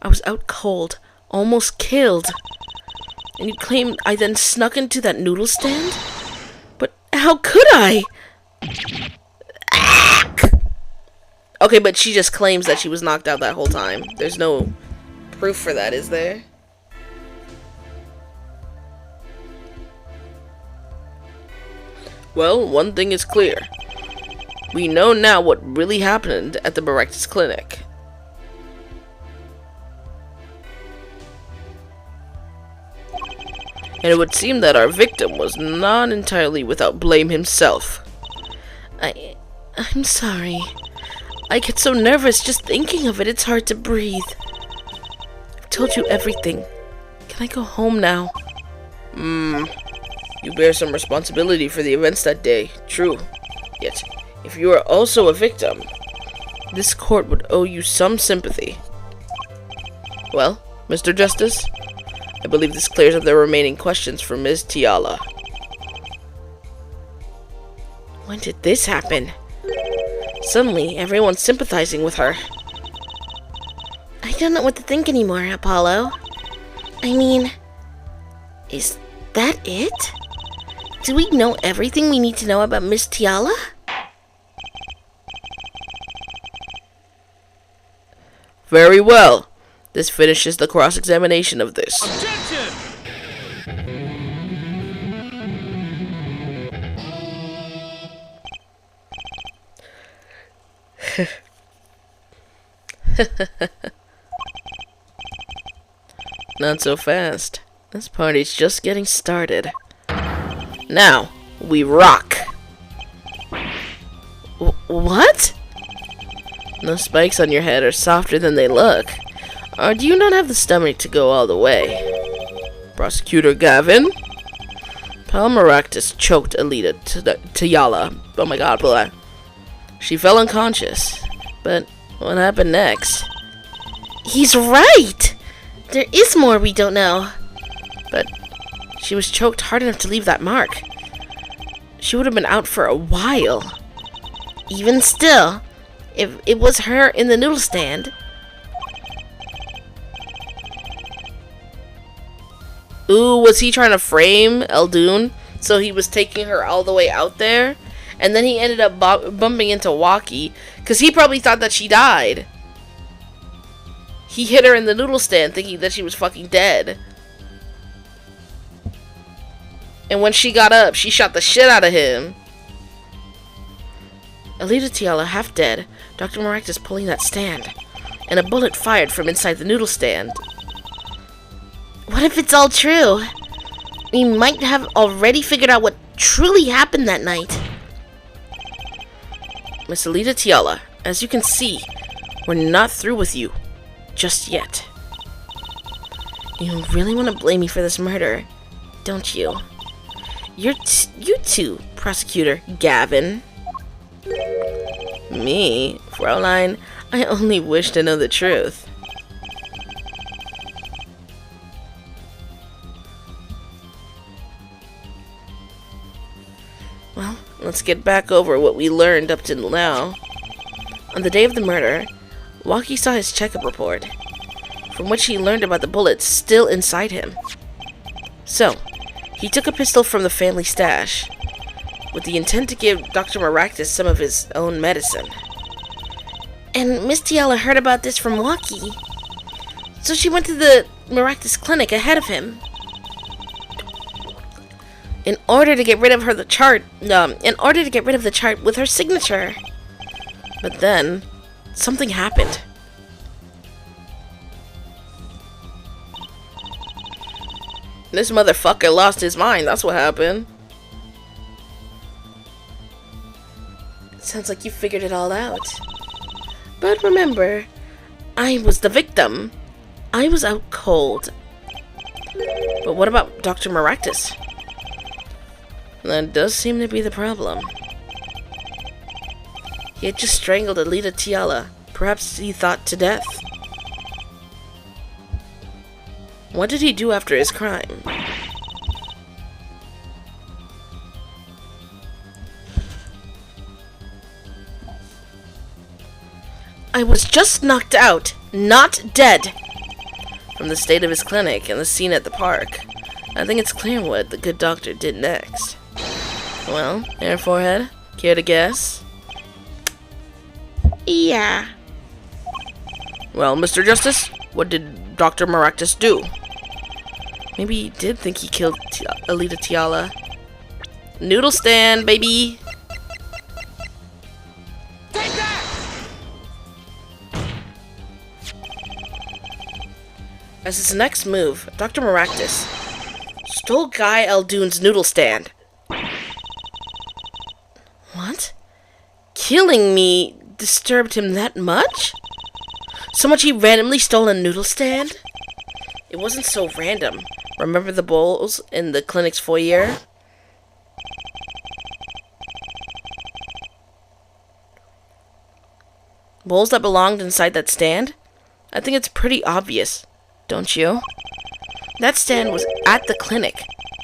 was out cold. Almost killed. And you claim I then snuck into that noodle stand? But how could I? Okay, but she just claims that she was knocked out that whole time. There's no proof for that, is there? Well, one thing is clear. We know now what really happened at the Maractus Clinic. And it would seem that our victim was not entirely without blame himself. I'm sorry. I get so nervous just thinking of it. It's hard to breathe. I've told you everything. Can I go home now? You bear some responsibility for the events that day, true. Yet, if you are also a victim, this court would owe you some sympathy. Well, Mr. Justice, I believe this clears up the remaining questions for Ms. Tiala. When did this happen? Suddenly, everyone's sympathizing with her. I don't know what to think anymore, Apollo. I mean, is that it? Do we know everything we need to know about Miss Tiala? Very well. This finishes the cross-examination of this. Objection! Not so fast. This party's just getting started. Now, we rock. What? The spikes on your head are softer than they look. Or do you not have the stomach to go all the way? Prosecutor Gavin? Maractus choked Alita Tiala. Oh my god, blah. She fell unconscious. But what happened next? He's right! There is more we don't know. But she was choked hard enough to leave that mark. She would have been out for a while. Even still, if it was her in the noodle stand. Ooh, was he trying to frame Eldoon? So he was taking her all the way out there? And then he ended up bumping into Waki, because he probably thought that she died. He hit her in the noodle stand thinking that she was fucking dead. And when she got up, she shot the shit out of him. Alita Tiala half dead, Dr. Maractus pulling that stand, and a bullet fired from inside the noodle stand. What if it's all true? We might have already figured out what truly happened that night. Miss Alita Tiala, as you can see, we're not through with you. Just yet. You really want to blame me for this murder, don't you? You too, Prosecutor Gavin. Me? Fraulein, I only wish to know the truth. Well, let's get back over what we learned up to now. On the day of the murder, Waki saw his checkup report, from which he learned about the bullets still inside him. So, he took a pistol from the family stash, with the intent to give Dr. Maractus some of his own medicine. And Miss Tiala heard about this from Waki, so she went to the Maractus clinic ahead of him. In order to get rid of the chart with her signature. But then, something happened. This motherfucker lost his mind, that's what happened. Sounds like you figured it all out. But remember, I was the victim. I was out cold. But what about Dr. Maractus? That does seem to be the problem. He had just strangled Alita Tiala, perhaps he thought to death. What did he do after his crime? I was just knocked out, not dead. From the state of his clinic and the scene at the park, I think it's clear what the good doctor did next. Well, Air Forehead, care to guess? Yeah. Well, Mr. Justice, what did Dr. Maractus do? Maybe he did think he killed Alita Tiala. Noodle stand, baby! Take that! As his next move, Dr. Maractus stole Guy Eldoon's noodle stand. What? Killing me disturbed him that much? So much he randomly stole a noodle stand? It wasn't so random. Remember the bowls in the clinic's foyer? Bowls that belonged inside that stand? I think it's pretty obvious, don't you? That stand was at the clinic.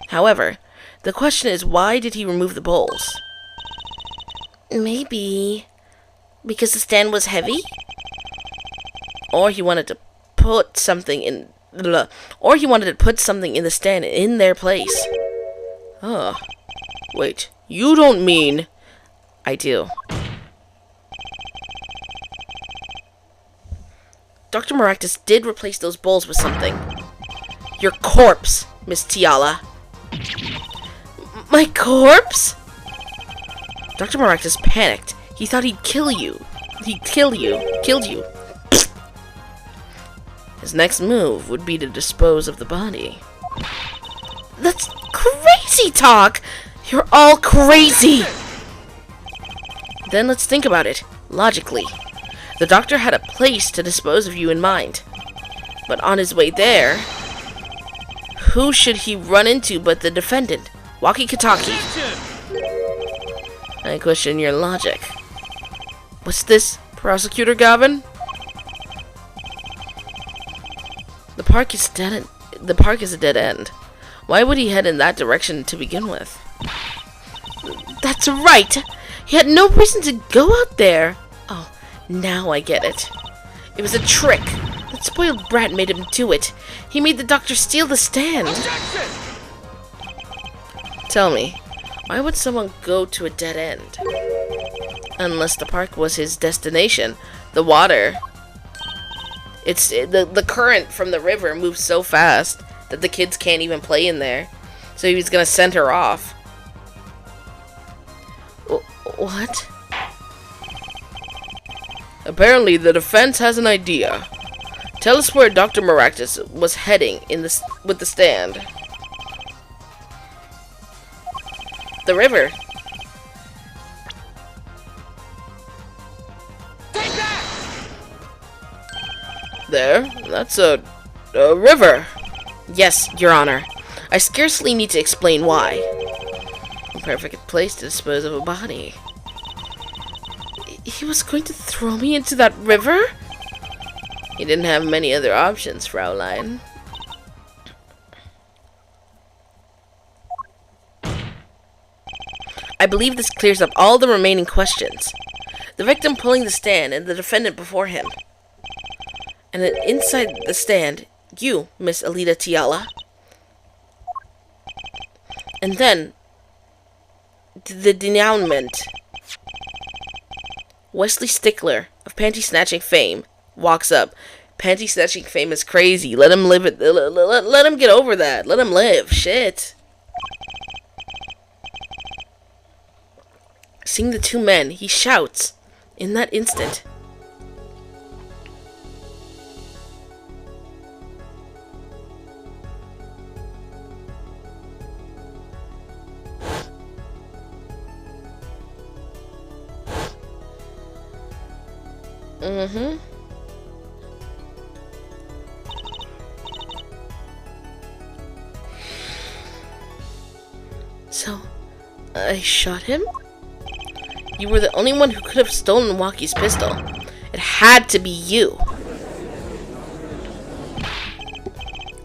However, the question is, why did he remove the bowls? Maybe because the stand was heavy? Or he wanted to put something in the stand in their place. Oh. Wait, you don't mean... I do. Dr. Maractus did replace those bowls with something. Your corpse, Miss Tiala. My corpse? Dr. Maractus panicked. He thought he'd kill you. Killed you. His next move would be to dispose of the body. That's crazy talk! You're all crazy! Then let's think about it, logically. The doctor had a place to dispose of you in mind. But on his way there, who should he run into but the defendant, Waki Kataki? I question your logic. What's this, Prosecutor Gavin? The park is a dead end. Why would he head in that direction to begin with? That's right! He had no reason to go out there! Oh, now I get it. It was a trick. That spoiled brat made him do it. He made the doctor steal the stand. Objection! Tell me, why would someone go to a dead end? Unless the park was his destination. The water. The current from the river moves so fast that the kids can't even play in there. So he was gonna send her off. What? Apparently, the defense has an idea. Tell us where Dr. Maractus was heading with the stand. The river. Take that! There? That's a river. Yes, Your Honor. I scarcely need to explain why. A perfect place to dispose of a body. He was going to throw me into that river? He didn't have many other options, Fraulein. I believe this clears up all the remaining questions. The victim pulling the stand and the defendant before him. And then inside the stand, you, Miss Alita Tiala. And then, the denouement. Wesley Stickler, of Panty Snatching fame, walks up. Panty Snatching fame is crazy. Let him live it. Let him get over that. Let him live. Shit. Seeing the two men, he shouts. In that instant. Mm-hmm. So, I shot him? You were the only one who could have stolen Waki's pistol. It had to be you.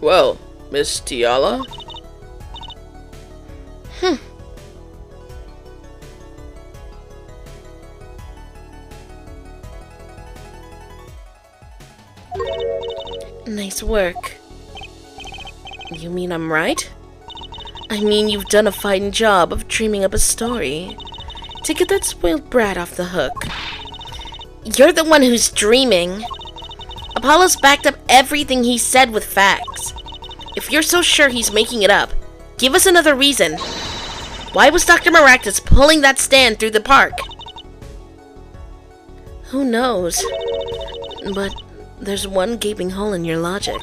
Well, Miss Tiala? Nice work. You mean I'm right? I mean you've done a fine job of dreaming up a story to get that spoiled brat off the hook. You're the one who's dreaming. Apollo's backed up everything he said with facts. If you're so sure he's making it up, give us another reason. Why was Dr. Maractus pulling that stand through the park? Who knows? But there's one gaping hole in your logic.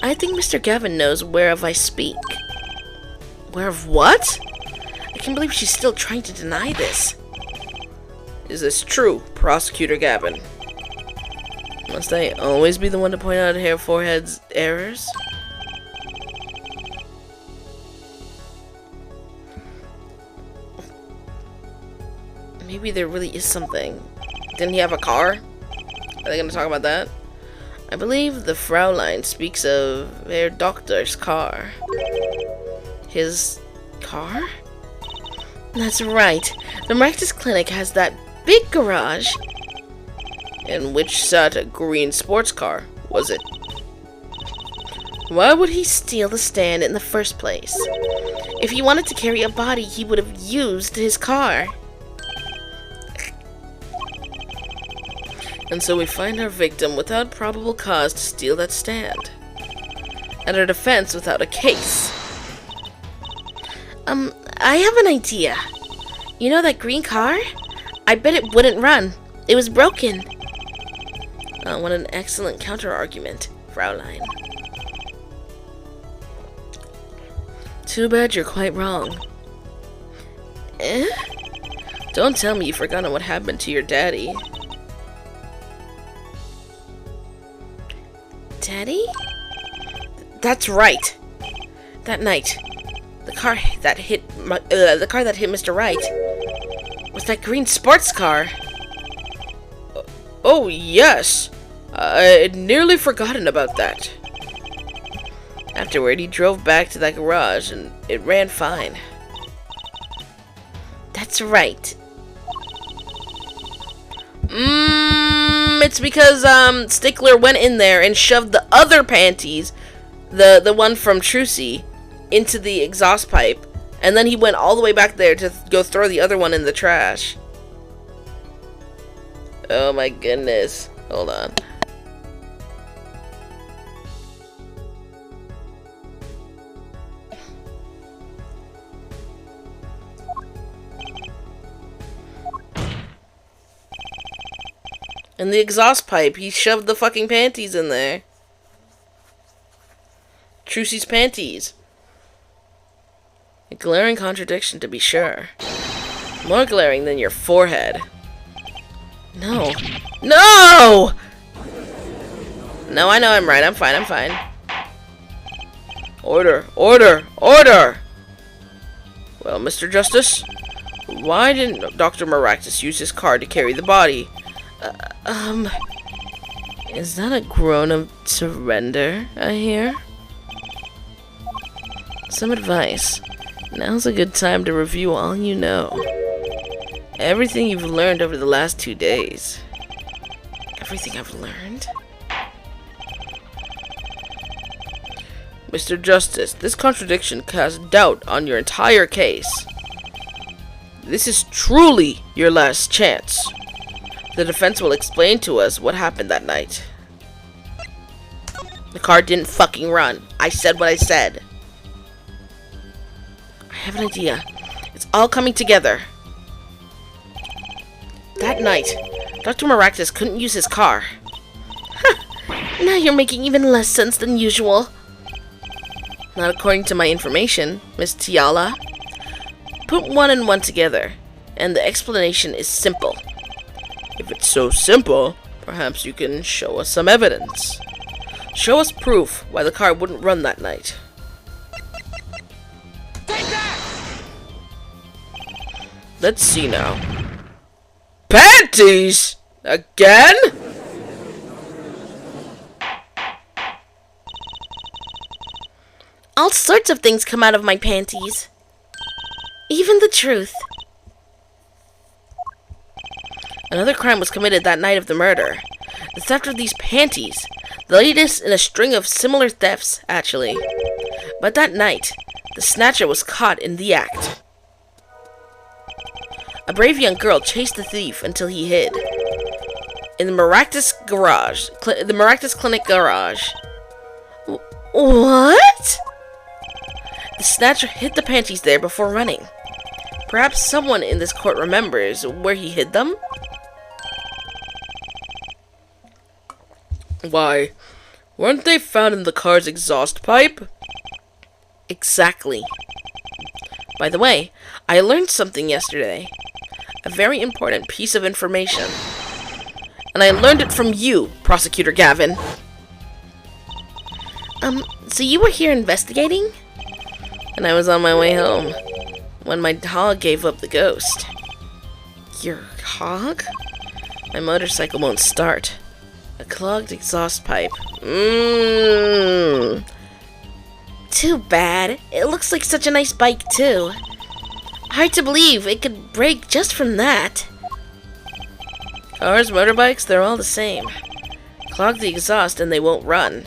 I think Mr. Gavin knows whereof I speak. Whereof what? I can't believe she's still trying to deny this. Is this true, Prosecutor Gavin? Must I always be the one to point out Herr Forehead's errors? Maybe there really is something. Didn't he have a car? Are they going to talk about that? I believe the Fraulein speaks of Herr Doctor's car. His car? That's right. The Maractus Clinic has that big garage. In which sat a green sports car, was it? Why would he steal the stand in the first place? If he wanted to carry a body, he would have used his car. And so we find our victim without probable cause to steal that stand. And our defense without a case. I have an idea. You know that green car? I bet it wouldn't run. It was broken. What an excellent counter-argument, Fraulein. Too bad you're quite wrong. Eh? Don't tell me you've forgotten what happened to your daddy. Daddy? That's right. That night, the car that hit Mr. Wright was that green sports car. Oh, yes. I'd nearly forgotten about that. Afterward, he drove back to that garage, and it ran fine. That's right. It's because, Stickler went in there and shoved the other panties, the one from Trucy, into the exhaust pipe, and then he went all the way back there to go throw the other one in the trash. Oh my goodness. Hold on. In the exhaust pipe, he shoved the fucking panties in there. Trucy's panties. A glaring contradiction, to be sure. More glaring than your forehead. No. No! No, I know I'm right. I'm fine. I'm fine. Order. Order. Order! Well, Mr. Justice, why didn't Dr. Maractus use his car to carry the body? Is that a groan of surrender, I hear? Some advice. Now's a good time to review all you know. Everything you've learned over the last 2 days. Everything I've learned? Mr. Justice, this contradiction casts doubt on your entire case. This is truly your last chance. The defense will explain to us what happened that night. The car didn't fucking run. I said what I said. I have an idea. It's all coming together. That night, Dr. Maractus couldn't use his car. Now you're making even less sense than usual. Not according to my information, Miss Tiala. Put one and one together, and the explanation is simple. If it's so simple, perhaps you can show us some evidence. Show us proof why the car wouldn't run that night. Take that! Let's see now. Panties? Again? All sorts of things come out of my panties. Even the truth. Another crime was committed that night of the murder. The theft of these panties. The latest in a string of similar thefts, actually. But that night, the snatcher was caught in the act. A brave young girl chased the thief until he hid. In the Maractus garage. The Maractus Clinic garage. What? The snatcher hid the panties there before running. Perhaps someone in this court remembers where he hid them? Why, weren't they found in the car's exhaust pipe? Exactly. By the way, I learned something yesterday. A very important piece of information. And I learned it from you, Prosecutor Gavin. So you were here investigating? And I was on my way home when my hog gave up the ghost. Your hog? My motorcycle won't start. A clogged exhaust pipe. Too bad. It looks like such a nice bike, too. Hard to believe it could break just from that. Cars, motorbikes, they're all the same. Clog the exhaust and they won't run.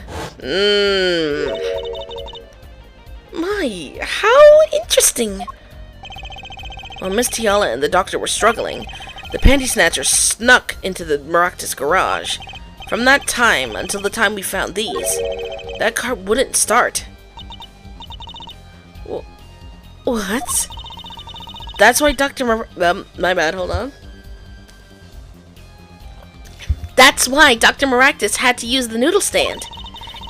My, how interesting. While Miss Tiala and the doctor were struggling, the panty snatcher snuck into the Maractus garage. From that time until the time we found these, that car wouldn't start. What? That's why my bad, hold on. That's why Dr. Maractus had to use the noodle stand.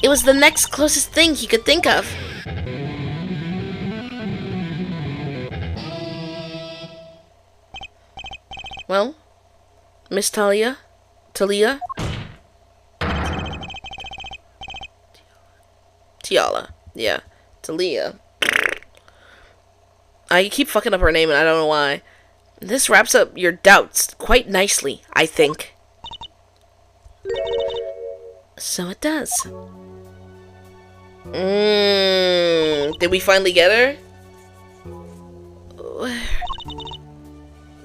It was the next closest thing he could think of. Well, Miss Talia? Tiala? Yeah, Talia. I keep fucking up her name and I don't know why. This wraps up your doubts quite nicely, I think. So it does. Did we finally get her?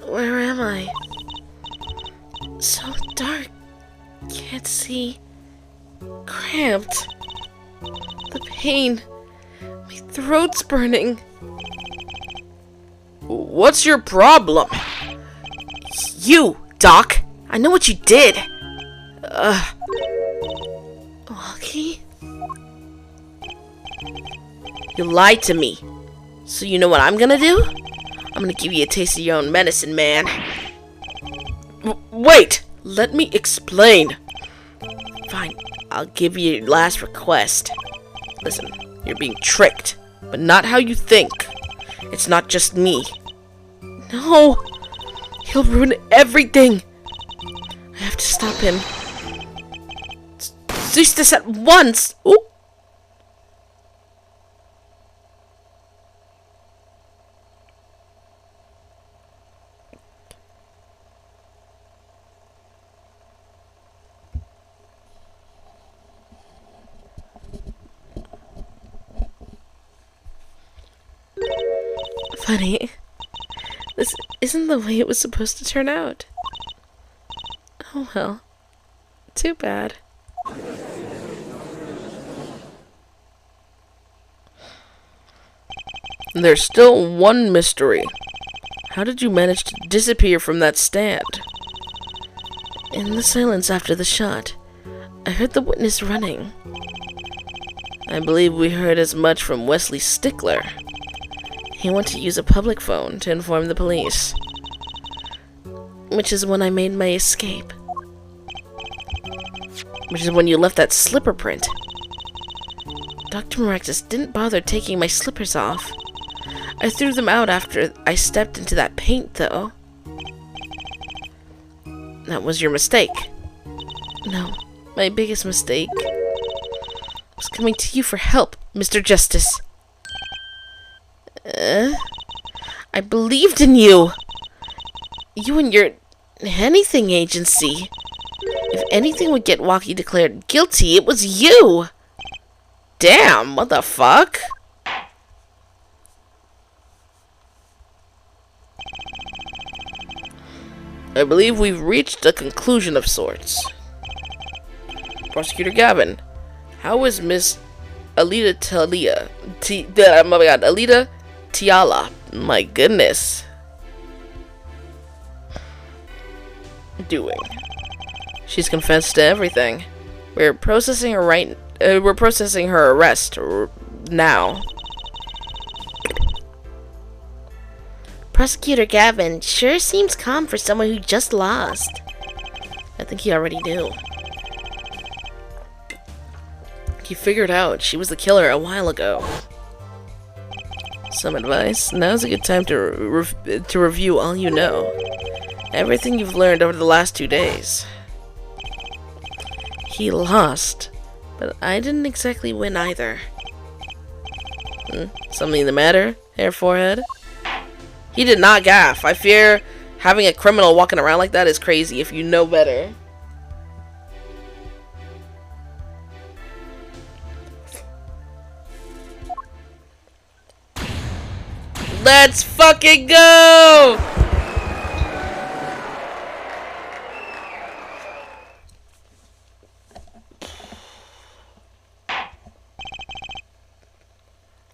Where am I? So dark. Can't see. Cramped. The pain. My throat's burning. What's your problem? You, Doc. I know what you did. Walkie? You lied to me. So you know what I'm gonna do? I'm gonna give you a taste of your own medicine, man. Wait! Let me explain. Fine, I'll give you your last request. Listen, you're being tricked, but not how you think. It's not just me. No! He'll ruin everything! I have to stop him. Cease this at once! Ooh. Funny. This isn't the way it was supposed to turn out. Oh well. Too bad. There's still one mystery. How did you manage to disappear from that stand? In the silence after the shot, I heard the witness running. I believe we heard as much from Wesley Stickler. He wanted to use a public phone to inform the police, which is when I made my escape. Which is when you left that slipper print. Dr. Maractus didn't bother taking my slippers off. I threw them out after I stepped into that paint, though. That was your mistake. No, my biggest mistake was coming to you for help, Mr. Justice. I believed in you. You and your Anything agency. If anything would get Waki declared guilty, it was you. Damn, what the fuck? I believe we've reached a conclusion of sorts. Prosecutor Gavin, how is Miss Alita Talia? Oh my god, Alita Tiala. My goodness. Doing. She's confessed to everything. We're processing her arrest now. Prosecutor Gavin sure seems calm for someone who just lost. I think he already knew. He figured out she was the killer a while ago. Some advice? Now's a good time to review all you know. Everything you've learned over the last 2 days. He lost, but I didn't exactly win either. Something the matter, Hair Forehead? He did not gaff. I fear having a criminal walking around like that is crazy if you know better. Let's fucking go!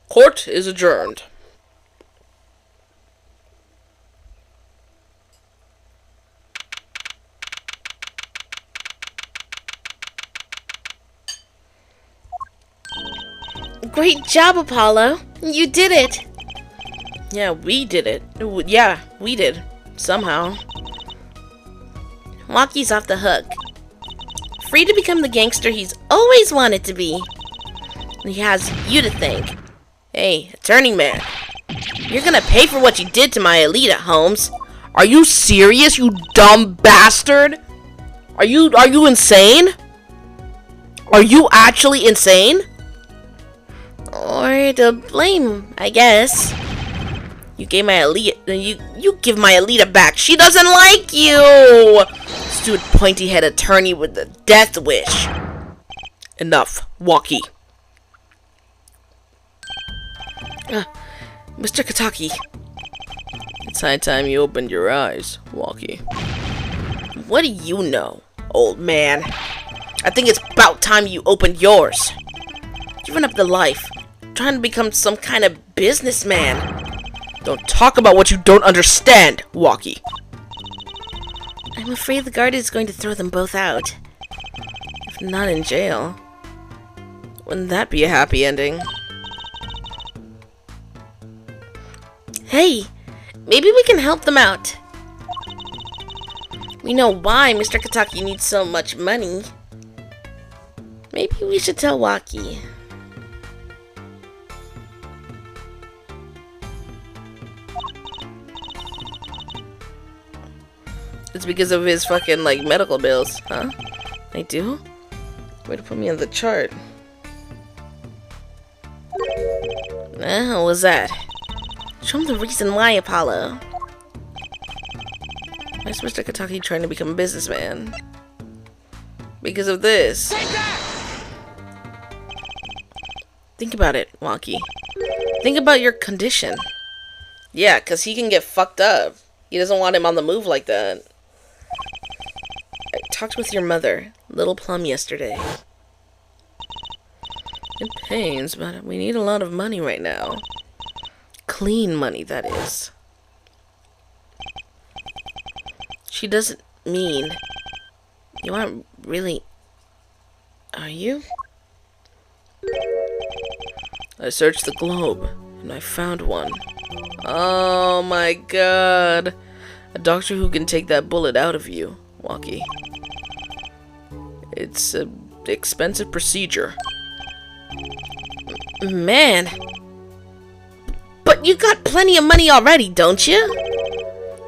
Court is adjourned. Great job, Apollo. You did it. Yeah, we did it. Yeah, we did. Somehow. Waki's off the hook. Free to become the gangster he's always wanted to be. He has you to thank. Hey, attorney man. You're gonna pay for what you did to my Alita, Holmes. Are you serious, you dumb bastard? Are you insane? Are you actually insane? Or to blame, I guess. You gave my Alita. You give my Alita back. She doesn't like you. Stupid pointy-head attorney with the death wish. Enough, Waki. Mr. Kataki. It's high time you opened your eyes, Waki. What do you know, old man? I think it's about time you opened yours. Giving up the life, trying to become some kind of businessman. Don't talk about what you don't understand, Waki. I'm afraid the guard is going to throw them both out. If not in jail, wouldn't that be a happy ending? Hey, maybe we can help them out. We know why Mr. Kataki needs so much money. Maybe we should tell Waki. It's because of his fucking, like, medical bills, huh? They do? Way to put me on the chart. How was that? Show him the reason why, Apollo. Why is Mr. Kataki trying to become a businessman? Because of this. Think about it, Wonky. Think about your condition. Yeah, because he can get fucked up. He doesn't want him on the move like that. I talked with your mother, Little Plum, yesterday. It pains, but we need a lot of money right now. Clean money, that is. She doesn't mean... You aren't really... Are you? I searched the globe, and I found one. Oh my god. A doctor who can take that bullet out of you, Wonky. It's an expensive procedure. Man. But you got plenty of money already, don't you?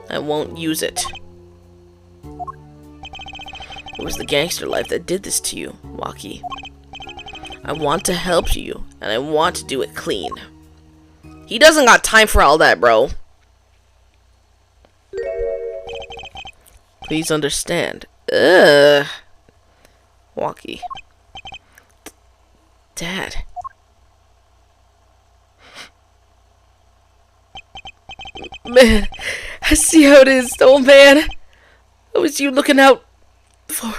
I won't use it. It was the gangster life that did this to you, Wonky. I want to help you, and I want to do it clean. He doesn't got time for all that, bro. Please understand. Ugh. Walkie. Dad. Man, I see how it is, old man. It was you looking out for...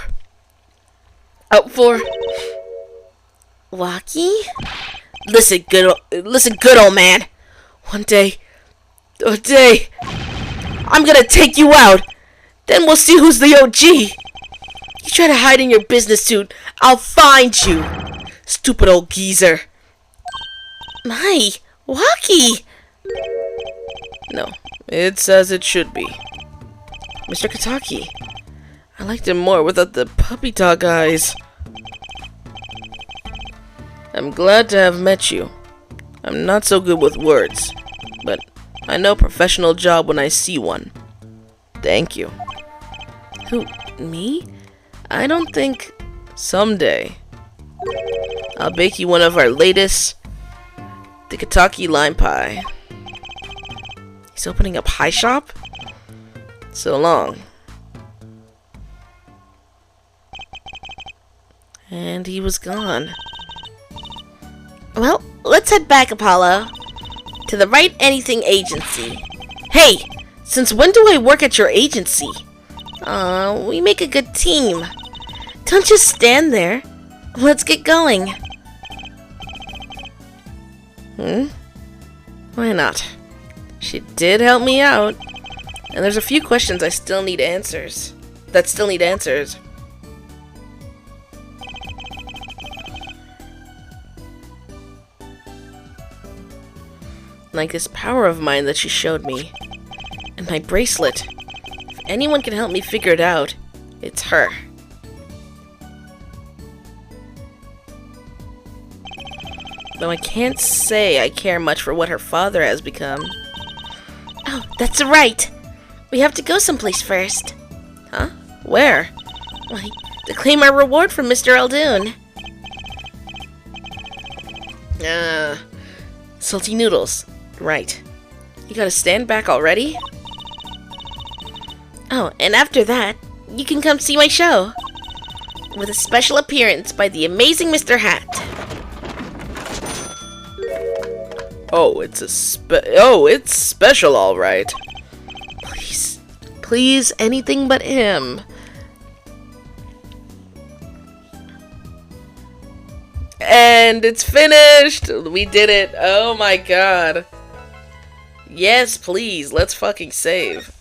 Walkie? Listen, good old man. One day, I'm gonna take you out. Then we'll see who's the OG. You try to hide in your business suit, I'll find you. Stupid old geezer. My, Walkie. No, it's as it should be. Mr. Kataki. I liked him more without the puppy dog eyes. I'm glad to have met you. I'm not so good with words, but I know professional job when I see one. Thank you. Who, me? I don't think someday I'll bake you one of our latest the Kataki lime pie. He's opening a pie shop? So long. And he was gone. Well, let's head back, Apollo. To the Right Anything Agency. Hey! Since when do I work at your agency? We make a good team. Don't just stand there. Let's get going. Why not? She did help me out. And there's a few questions that still need answers. Like this power of mine that she showed me. And my bracelet. If anyone can help me figure it out, it's her. Though I can't say I care much for what her father has become. Oh, that's right. We have to go someplace first. Huh? Where? Why, to claim our reward from Mr. Eldoon. Salty noodles. Right. You gotta stand back already? Oh, and after that, you can come see my show. With a special appearance by the amazing Mr. Hat. Oh, it's special, all right. Please, anything but him. And it's finished! We did it! Oh my god. Yes, please, let's fucking save.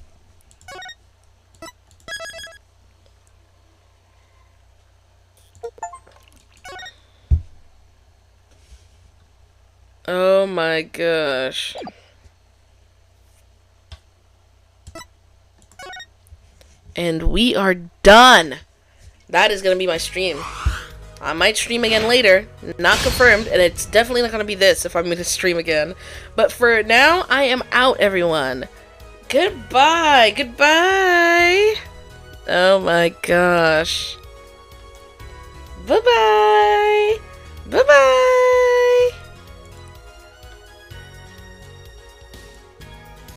Oh my gosh. And we are done. That is gonna be my stream. I might stream again later. Not confirmed, and it's definitely not gonna be this if I'm gonna stream again. But for now, I am out, everyone. Goodbye. Goodbye. Oh my gosh. Bye-bye. Bye-bye.